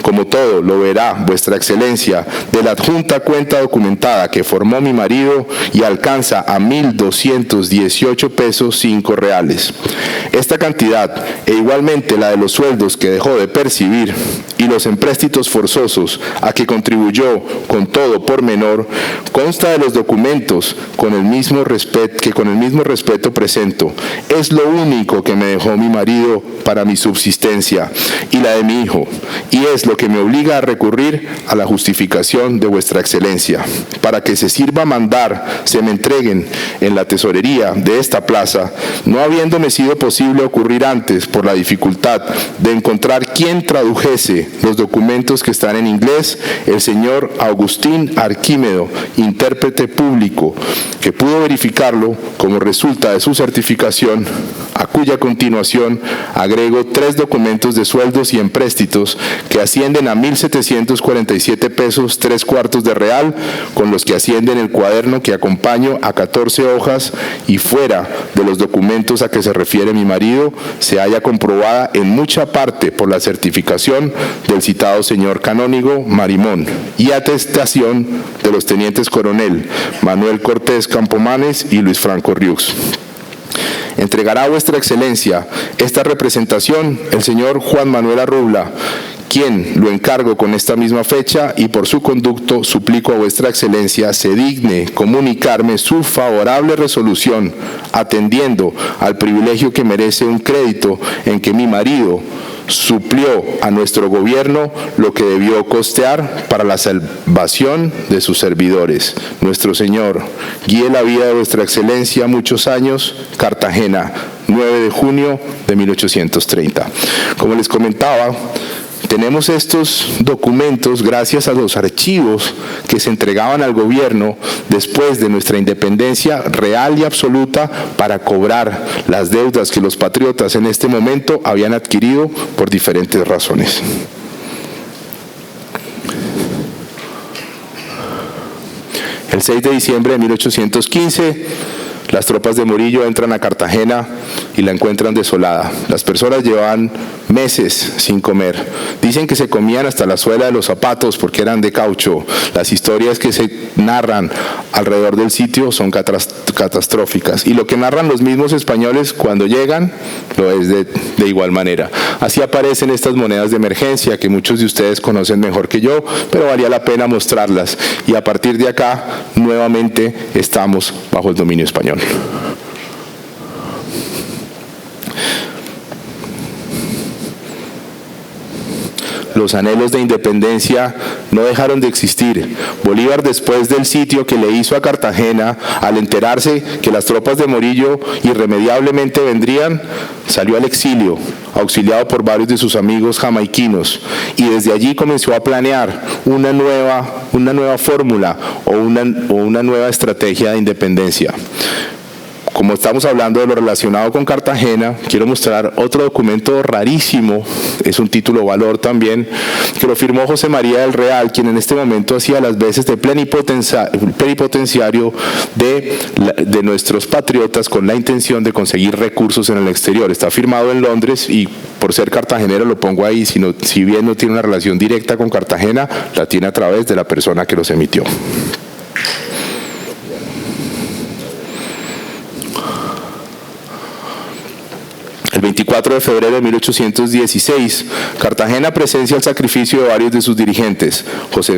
S1: Como todo lo verá vuestra excelencia de la adjunta cuenta documentada que formó mi marido, y alcanza a 1,218 pesos 5 reales. Esta cantidad, e igualmente la de los sueldos que dejó de percibir, y los empréstitos forzosos a que contribuyó con todo por menor, consta de los documentos con el mismo respeto presento. Es lo único que me dejó mi marido para mi subsistencia y la de mi hijo, y es lo que me obliga a recurrir a la justificación de vuestra excelencia, para que se sirva mandar se me entreguen en la tesorería de esta plaza, no habiéndome sido posible ocurrir antes por la dificultad de encontrar quien tradujese los documentos que están en inglés, el señor Agustín Arquímedo, intérprete público, que pudo verificarlo como resulta de su certificación, a cuya continuación agrego 3 documentos de sueldos y empréstitos que ascienden a 1.747 pesos 3/4 de real, con los que ascienden el cuaderno que acompaño a 14 hojas, y fuera de los documentos a que se refiere mi marido, se halla comprobada en mucha parte por la certificación del citado señor canónigo Marimón y atestación de los tenientes coronel Manuel Cortés Campomanes y Luis Franco Riux. Entregará a vuestra excelencia esta representación el señor Juan Manuel Arrubla, quien lo encargo con esta misma fecha, y por su conducto suplico a vuestra excelencia se digne comunicarme su favorable resolución, atendiendo al privilegio que merece un crédito en que mi marido suplió a nuestro gobierno lo que debió costear para la salvación de sus servidores. Nuestro Señor guíe la vida de vuestra excelencia muchos años. Cartagena, 9 de junio de 1830. Como les comentaba, tenemos estos documentos gracias a los archivos que se entregaban al gobierno después de nuestra independencia real y absoluta para cobrar las deudas que los patriotas en este momento habían adquirido por diferentes razones. El 6 de diciembre de 1815, las tropas de Morillo entran a Cartagena y la encuentran desolada. Las personas llevaban meses sin comer. Dicen que se comían hasta la suela de los zapatos porque eran de caucho. Las historias que se narran alrededor del sitio son catastróficas. Y lo que narran los mismos españoles cuando llegan lo es de igual manera. Así aparecen estas monedas de emergencia que muchos de ustedes conocen mejor que yo, pero valía la pena mostrarlas. Y a partir de acá, nuevamente estamos bajo el dominio español. Los anhelos de independencia no dejaron de existir. Bolívar, después del sitio que le hizo a Cartagena, al enterarse que las tropas de Morillo irremediablemente vendrían, salió al exilio, auxiliado por varios de sus amigos jamaiquinos, y desde allí comenzó a planear una nueva fórmula o una nueva estrategia de independencia. Como estamos hablando de lo relacionado con Cartagena, quiero mostrar otro documento rarísimo, es un título valor también, que lo firmó José María del Real, quien en este momento hacía las veces de plenipotenciario de nuestros patriotas con la intención de conseguir recursos en el exterior. Está firmado en Londres y por ser cartagenero lo pongo ahí, si bien no tiene una relación directa con Cartagena, la tiene a través de la persona que los emitió. El 24 de febrero de 1816, Cartagena presencia el sacrificio de varios de sus dirigentes: José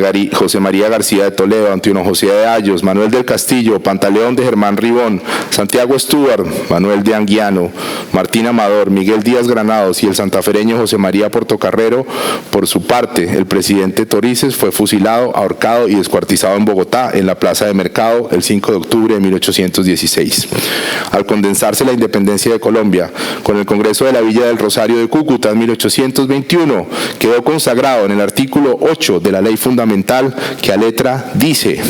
S1: María García de Toledo, Antonio José de Ayos, Manuel del Castillo, Pantaleón de Germán Ribón, Santiago Stuart, Manuel de Anguiano, Martín Amador, Miguel Díaz Granados y el santafereño José María Portocarrero. Por su parte, el presidente Torices fue fusilado, ahorcado y descuartizado en Bogotá, en la Plaza de Mercado, el 5 de octubre de 1816. Al condensarse la independencia de Colombia, con el Congreso de la Villa del Rosario de Cúcuta en 1821, quedó consagrado en el artículo 8 de la Ley Fundamental, que a letra dice: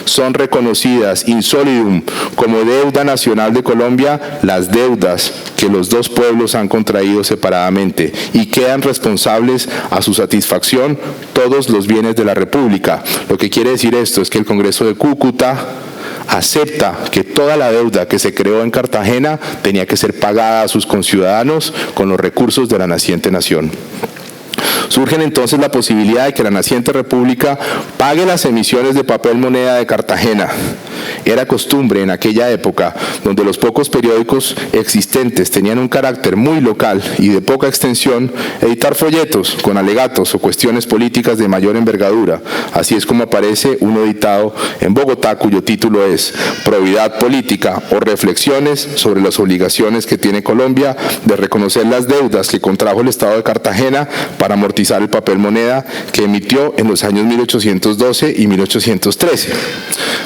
S1: son reconocidas in solidum como deuda nacional de Colombia las deudas que los dos pueblos han contraído separadamente, y quedan responsables a su satisfacción todos los bienes de la República. Lo que quiere decir esto es que el Congreso de Cúcuta acepta que toda la deuda que se creó en Cartagena tenía que ser pagada a sus conciudadanos con los recursos de la naciente nación. Surge entonces la posibilidad de que la naciente república pague las emisiones de papel moneda de Cartagena. Era costumbre en aquella época, donde los pocos periódicos existentes tenían un carácter muy local y de poca extensión, editar folletos con alegatos o cuestiones políticas de mayor envergadura. Así es como aparece uno editado en Bogotá, cuyo título es Probidad Política o Reflexiones sobre las obligaciones que tiene Colombia de reconocer las deudas que contrajo el Estado de Cartagena para amortizar el papel moneda que emitió en los años 1812 y 1813.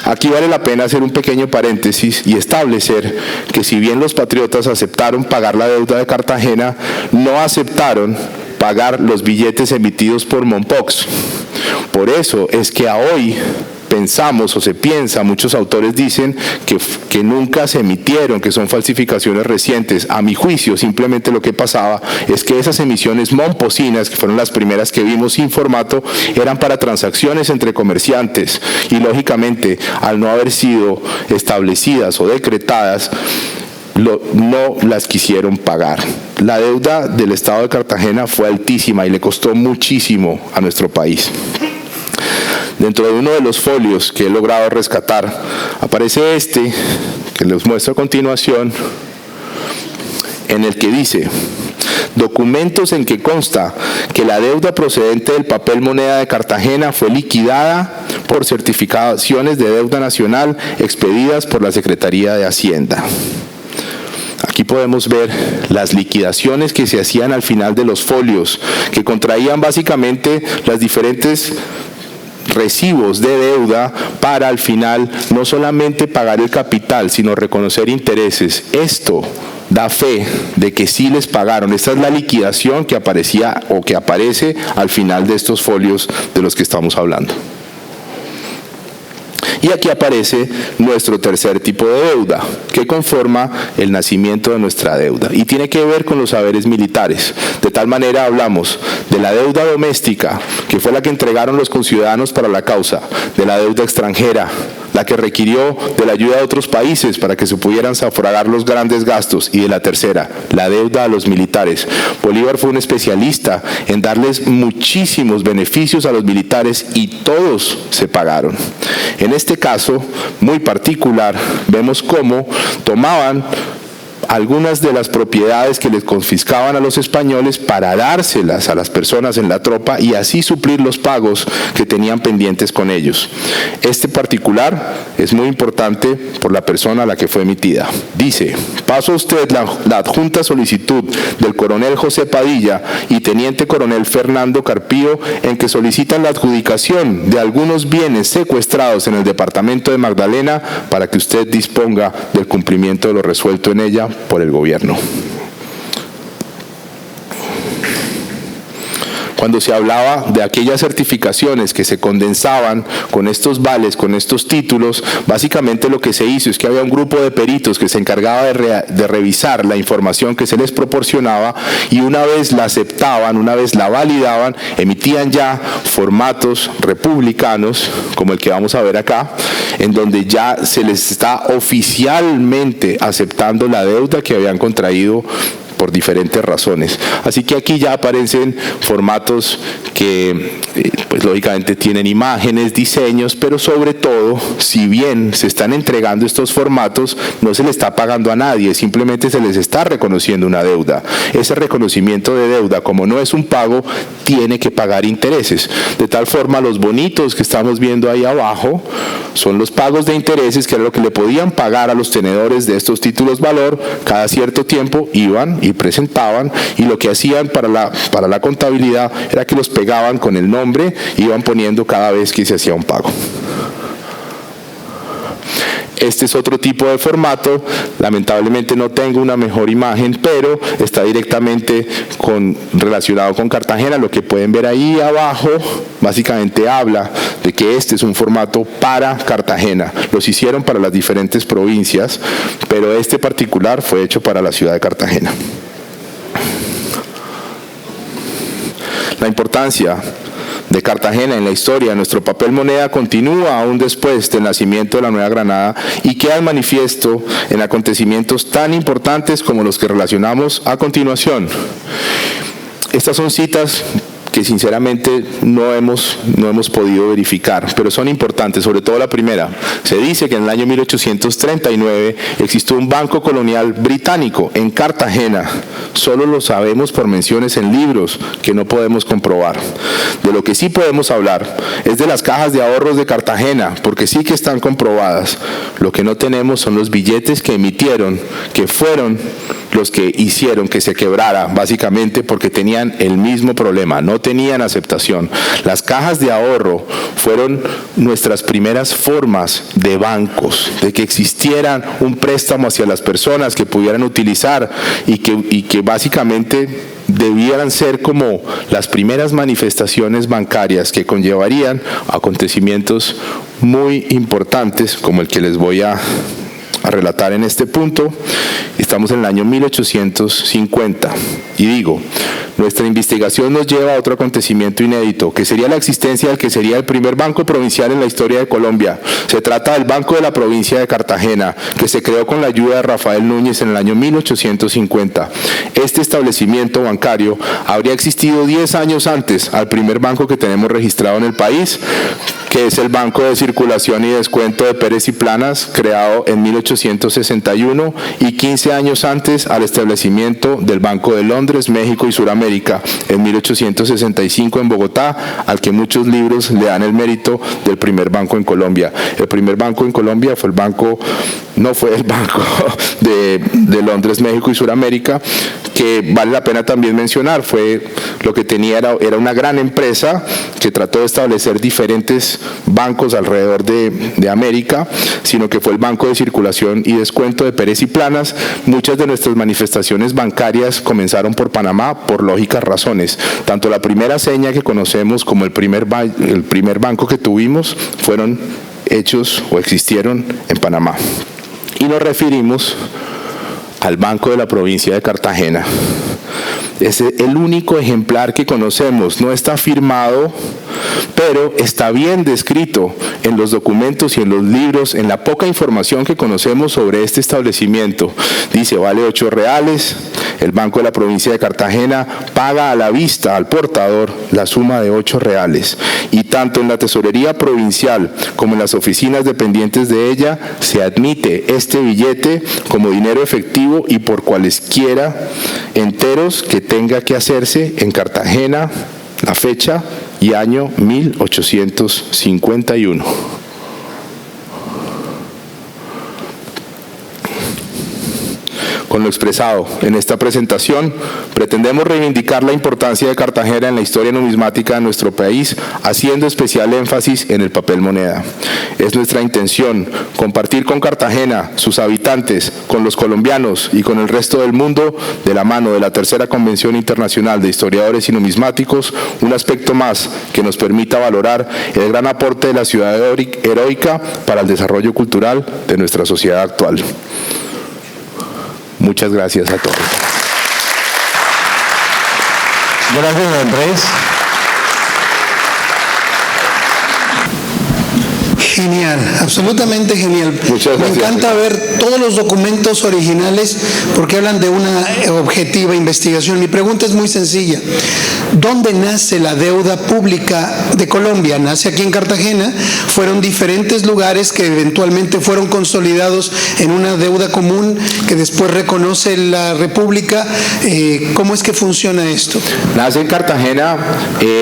S1: Aquí vale la pena hacer un pequeño paréntesis y establecer que si bien los patriotas aceptaron pagar la deuda de Cartagena, no aceptaron pagar los billetes emitidos por Mompox. Por eso es que a hoy pensamos o se piensa, muchos autores dicen que nunca se emitieron, que son falsificaciones recientes. A mi juicio, simplemente lo que pasaba es que esas emisiones momposinas, que fueron las primeras que vimos sin formato, eran para transacciones entre comerciantes y lógicamente al no haber sido establecidas o decretadas, no las quisieron pagar. La deuda del Estado de Cartagena fue altísima y le costó muchísimo a nuestro país. Dentro de uno de los folios que he logrado rescatar, aparece este, que les muestro a continuación, en el que dice: documentos en que consta que la deuda procedente del papel moneda de Cartagena fue liquidada por certificaciones de deuda nacional expedidas por la Secretaría de Hacienda. Aquí podemos ver las liquidaciones que se hacían al final de los folios, que contraían básicamente las diferentes recibos de deuda para al final no solamente pagar el capital, sino reconocer intereses. Esto da fe de que sí les pagaron. Esta es la liquidación que aparecía o que aparece al final de estos folios de los que estamos hablando. Y aquí aparece nuestro tercer tipo de deuda, que conforma el nacimiento de nuestra deuda y tiene que ver con los haberes militares. De tal manera hablamos de la deuda doméstica, que fue la que entregaron los conciudadanos para la causa, de la deuda extranjera, la que requirió de la ayuda de otros países para que se pudieran sufragar los grandes gastos, y de la tercera, la deuda a los militares. Bolívar fue un especialista en darles muchísimos beneficios a los militares y todos se pagaron. En este caso muy particular, vemos cómo tomaban algunas de las propiedades que les confiscaban a los españoles para dárselas a las personas en la tropa y así suplir los pagos que tenían pendientes con ellos. Este particular es muy importante por la persona a la que fue emitida. Dice: paso a usted la adjunta solicitud del coronel José Padilla y teniente coronel Fernando Carpío, en que solicitan la adjudicación de algunos bienes secuestrados en el departamento de Magdalena para que usted disponga del cumplimiento de lo resuelto en ella por el gobierno. Cuando se hablaba de aquellas certificaciones que se condensaban con estos vales, con estos títulos, básicamente lo que se hizo es que había un grupo de peritos que se encargaba de revisar la información que se les proporcionaba y una vez la aceptaban, una vez la validaban, emitían ya formatos republicanos, como el que vamos a ver acá, en donde ya se les está oficialmente aceptando la deuda que habían contraído por diferentes razones. Así que aquí ya aparecen formatos que pues lógicamente tienen imágenes, diseños, pero sobre todo, si bien se están entregando estos formatos, no se le está pagando a nadie, simplemente se les está reconociendo una deuda. Ese reconocimiento de deuda, como no es un pago, tiene que pagar intereses. De tal forma, los bonitos que estamos viendo ahí abajo son los pagos de intereses, que era lo que le podían pagar a los tenedores de estos títulos valor. Cada cierto tiempo iban y presentaban, y lo que hacían para la contabilidad era que los pegaban con el nombre y iban poniendo cada vez que se hacía un pago. Este es otro tipo de formato, lamentablemente no tengo una mejor imagen, pero está directamente relacionado con Cartagena. Lo que pueden ver ahí abajo básicamente habla de que este es un formato para Cartagena. Los hicieron para las diferentes provincias, pero este particular fue hecho para la ciudad de Cartagena. La importancia de Cartagena en la historia de nuestro papel moneda continúa aún después del nacimiento de la Nueva Granada y queda manifiesto en acontecimientos tan importantes como los que relacionamos a continuación. Estas son citas que sinceramente no hemos podido verificar, pero son importantes, sobre todo la primera. Se dice que en el año 1839 existió un banco colonial británico en Cartagena. Solo lo sabemos por menciones en libros que no podemos comprobar. De lo que sí podemos hablar es de las cajas de ahorros de Cartagena, porque sí que están comprobadas. Lo que no tenemos son los billetes que emitieron, que fueron los que hicieron que se quebrara, básicamente porque tenían el mismo problema, no tenían aceptación. Las cajas de ahorro fueron nuestras primeras formas de bancos, de que existiera un préstamo hacia las personas que pudieran utilizar y que básicamente debieran ser como las primeras manifestaciones bancarias que conllevarían acontecimientos muy importantes como el que les voy a relatar en este punto. Estamos en el año 1850 y digo, nuestra investigación nos lleva a otro acontecimiento inédito, que sería la existencia del que sería el primer banco provincial en la historia de Colombia. Se trata del Banco de la Provincia de Cartagena, que se creó con la ayuda de Rafael Núñez en el año 1850. Este establecimiento bancario habría existido 10 años antes al primer banco que tenemos registrado en el país, que es el Banco de Circulación y Descuento de Pérez y Planas, creado en 1861, y 15 años antes al establecimiento del Banco de Londres, México y Suramérica, en 1865 en Bogotá, al que muchos libros le dan el mérito del primer banco en Colombia. El primer banco en Colombia fue el banco, no fue el Banco de Londres, México y Suramérica, que vale la pena también mencionar, fue lo que tenía era una gran empresa que trató de establecer diferentes bancos alrededor de América, sino que fue el Banco de Circulación y Descuento de Pérez y Planas. Muchas de nuestras manifestaciones bancarias comenzaron por Panamá por lógicas razones. Tanto la primera seña que conocemos como el primer banco que tuvimos fueron hechos o existieron en Panamá. Y nos referimos al Banco de la Provincia de Cartagena. Es el único ejemplar que conocemos, no está firmado, pero está bien descrito en los documentos y en los libros, en la poca información que conocemos sobre este establecimiento. Dice, vale 8 reales, el Banco de la Provincia de Cartagena paga a la vista al portador la suma de 8 reales. Y tanto en la tesorería provincial como en las oficinas dependientes de ella se admite este billete como dinero efectivo y por cualesquiera enteros que tenga que hacerse en Cartagena, la fecha y año 1851. Con lo expresado en esta presentación, pretendemos reivindicar la importancia de Cartagena en la historia numismática de nuestro país, haciendo especial énfasis en el papel moneda. Es nuestra intención compartir con Cartagena, sus habitantes, con los colombianos y con el resto del mundo, de la mano de la Tercera Convención Internacional de Historiadores y Numismáticos, un aspecto más que nos permita valorar el gran aporte de la ciudad heroica para el desarrollo cultural de nuestra sociedad actual. Muchas gracias a todos.
S2: Gracias, Andrés.
S3: Genial, absolutamente genial.
S1: Muchas gracias.
S3: Me encanta ver todos los documentos originales porque hablan de una objetiva investigación. Mi pregunta es muy sencilla. ¿Dónde nace la deuda pública de Colombia? Nace aquí en Cartagena. Fueron diferentes lugares que eventualmente fueron consolidados en una deuda común que después reconoce la República. ¿Cómo es que funciona esto?
S1: Nace en Cartagena.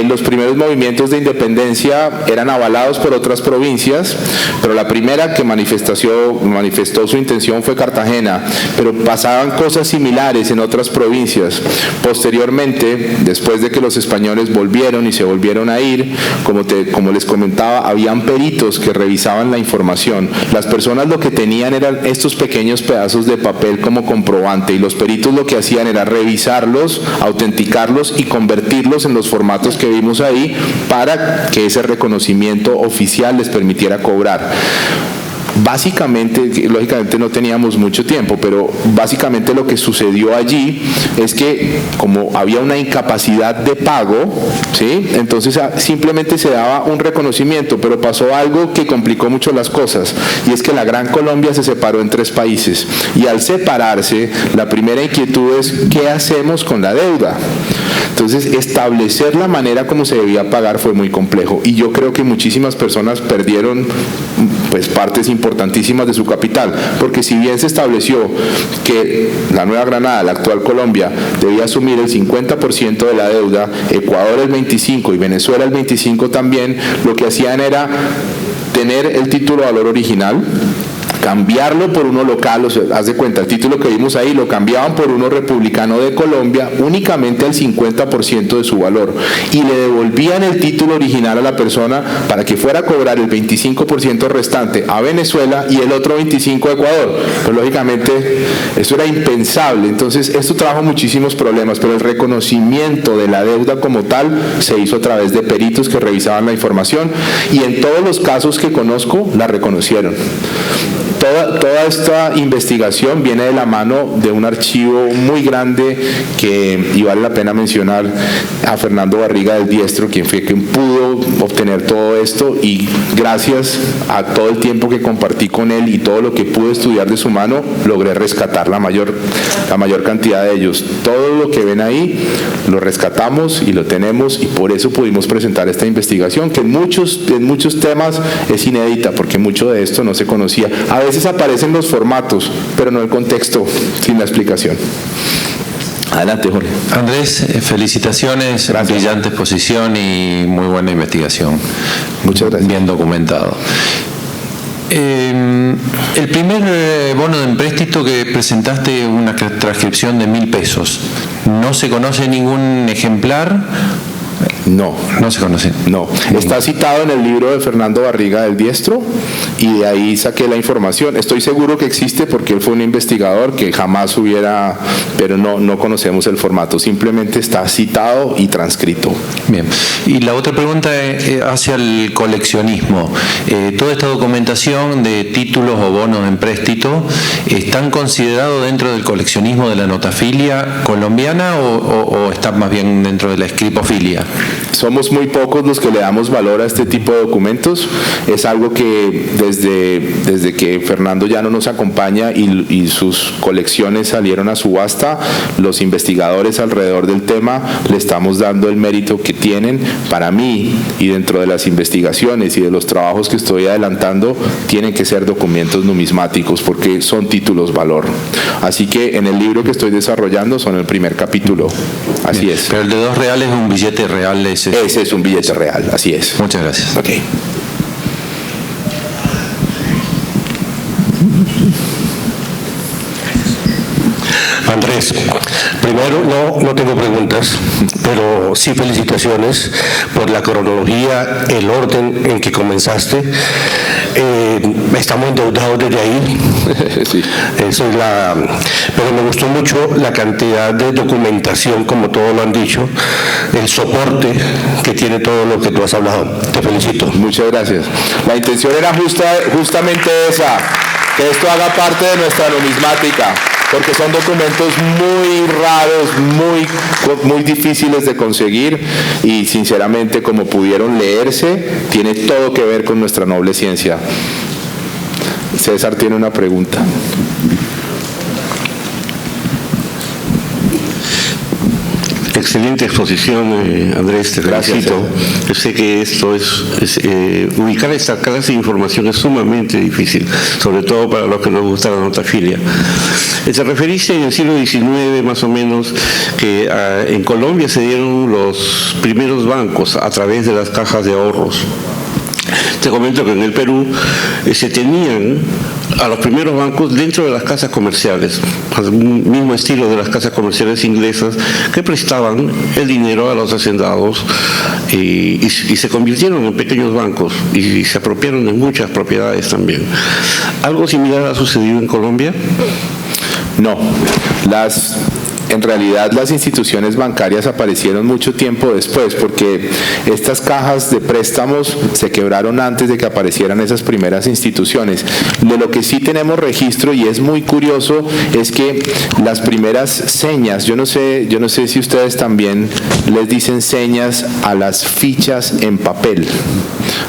S1: Los primeros movimientos de independencia eran avalados por otras provincias, pero la primera que manifestó su intención fue Cartagena, pero pasaban cosas similares en otras provincias. Posteriormente, después de que los españoles volvieron y se volvieron a ir, como les comentaba, habían peritos que revisaban la información. Las personas lo que tenían eran estos pequeños pedazos de papel como comprobante, y los peritos lo que hacían era revisarlos, autenticarlos y convertirlos en los formatos que vimos ahí para que ese reconocimiento oficial les permitiera cobrar. Básicamente, lógicamente no teníamos mucho tiempo, pero básicamente lo que sucedió allí es que como había una incapacidad de pago, ¿sí? Entonces simplemente se daba un reconocimiento, pero pasó algo que complicó mucho las cosas, y es que la Gran Colombia se separó en 3 países, y al separarse, la primera inquietud es ¿qué hacemos con la deuda? Entonces, establecer la manera como se debía pagar fue muy complejo, y yo creo que muchísimas personas perdieron pues partes importantísimas de su capital, porque si bien se estableció que la Nueva Granada, la actual Colombia, debía asumir el 50% de la deuda, Ecuador el 25% y Venezuela el 25% también, lo que hacían era tener el título de valor original, cambiarlo por uno local, o sea, haz de cuenta, el título que vimos ahí lo cambiaban por uno republicano de Colombia únicamente al 50% de su valor, y le devolvían el título original a la persona para que fuera a cobrar el 25% restante a Venezuela y el otro 25% a Ecuador. Pero lógicamente eso era impensable. Entonces esto trajo muchísimos problemas, pero el reconocimiento de la deuda como tal se hizo a través de peritos que revisaban la información, y en todos los casos que conozco la reconocieron. Toda esta investigación viene de la mano de un archivo muy grande y vale la pena mencionar a Fernando Barriga del Diestro, quien fue quien pudo obtener todo esto, y gracias a todo el tiempo que compartí con él y todo lo que pude estudiar de su mano, logré rescatar la mayor cantidad de ellos. Todo lo que ven ahí lo rescatamos y lo tenemos, y por eso pudimos presentar esta investigación, que en muchos temas es inédita, porque mucho de esto no se conocía. A veces aparecen los formatos, pero no el contexto, sin la explicación. Adelante, Jorge.
S2: Andrés, felicitaciones,
S1: Gracias.
S2: Brillante exposición y muy buena investigación.
S1: Muchas gracias.
S2: Bien documentado. El primer bono de empréstito que presentaste, una transcripción de 1.000 pesos, ¿no se conoce ningún ejemplar?
S1: No.
S2: No se conoce.
S1: No, está citado en el libro de Fernando Barriga del Diestro, y de ahí saqué la información. Estoy seguro que existe porque él fue un investigador que jamás hubiera, pero no conocemos el formato, simplemente está citado y transcrito.
S2: Bien, y la otra pregunta es hacia el coleccionismo. ¿Toda esta documentación de títulos o bonos de empréstito están considerados dentro del coleccionismo de la notafilia colombiana o están más bien dentro de la escripofilia?
S1: Somos muy pocos los que le damos valor a este tipo de documentos. Es algo que desde que Fernando ya no nos acompaña y sus colecciones salieron a subasta, los investigadores alrededor del tema le estamos dando el mérito que tienen. Para mí, y dentro de las investigaciones y de los trabajos que estoy adelantando, tienen que ser documentos numismáticos porque son títulos valor. Así que en el libro que estoy desarrollando son el primer capítulo. Así
S2: Bien.
S1: es.
S2: Pero el de 2 reales es un billete real.
S1: Ese es un billete real, así es.
S2: Muchas gracias.
S1: Ok.
S4: Andrés, primero no tengo preguntas, pero sí felicitaciones por la cronología, el orden en que comenzaste. Estamos endeudados desde ahí.
S1: Sí.
S4: Pero me gustó mucho la cantidad de documentación, como todos lo han dicho, el soporte que tiene todo lo que tú has hablado. Te felicito.
S1: Muchas gracias. La intención era justamente esa, que esto haga parte de nuestra numismática, porque son documentos muy raros, muy difíciles de conseguir, y sinceramente, como pudieron leerse, tiene todo que ver con nuestra noble ciencia. César tiene una pregunta.
S5: Excelente exposición, Andrés, te felicito. Yo sé que esto ubicar esta clase de información es sumamente difícil, sobre todo para los que nos gusta la notafilia. Te referiste en el siglo XIX, más o menos, que en Colombia se dieron los primeros bancos a través de las cajas de ahorros. Te comento que en el Perú se tenían a los primeros bancos dentro de las casas comerciales, al mismo estilo de las casas comerciales inglesas, que prestaban el dinero a los hacendados y se convirtieron en pequeños bancos y se apropiaron de muchas propiedades también. ¿Algo similar ha sucedido en Colombia?
S1: No, en realidad las instituciones bancarias aparecieron mucho tiempo después, porque estas cajas de préstamos se quebraron antes de que aparecieran esas primeras instituciones. De lo que sí tenemos registro, y es muy curioso, es que las primeras señas, yo no sé si ustedes también les dicen señas a las fichas en papel.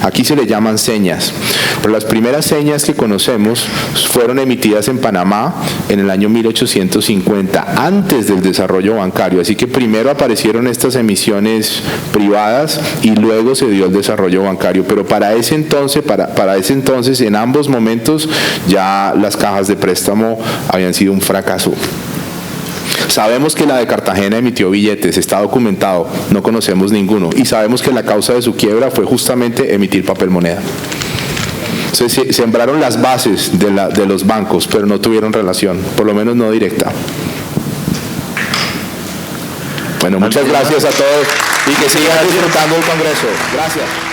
S1: Aquí se le llaman señas, pero las primeras señas que conocemos fueron emitidas en Panamá en el año 1850, antes de del desarrollo bancario. Así que primero aparecieron estas emisiones privadas y luego se dio el desarrollo bancario. Pero para ese entonces, en ambos momentos, ya las cajas de préstamo habían sido un fracaso. Sabemos que la de Cartagena emitió billetes, está documentado, no conocemos ninguno. Y sabemos que la causa de su quiebra fue justamente emitir papel moneda. Se sembraron las bases de los bancos, pero no tuvieron relación, por lo menos no directa. Bueno, muchas gracias a todos y que sigan disfrutando del Congreso. Gracias.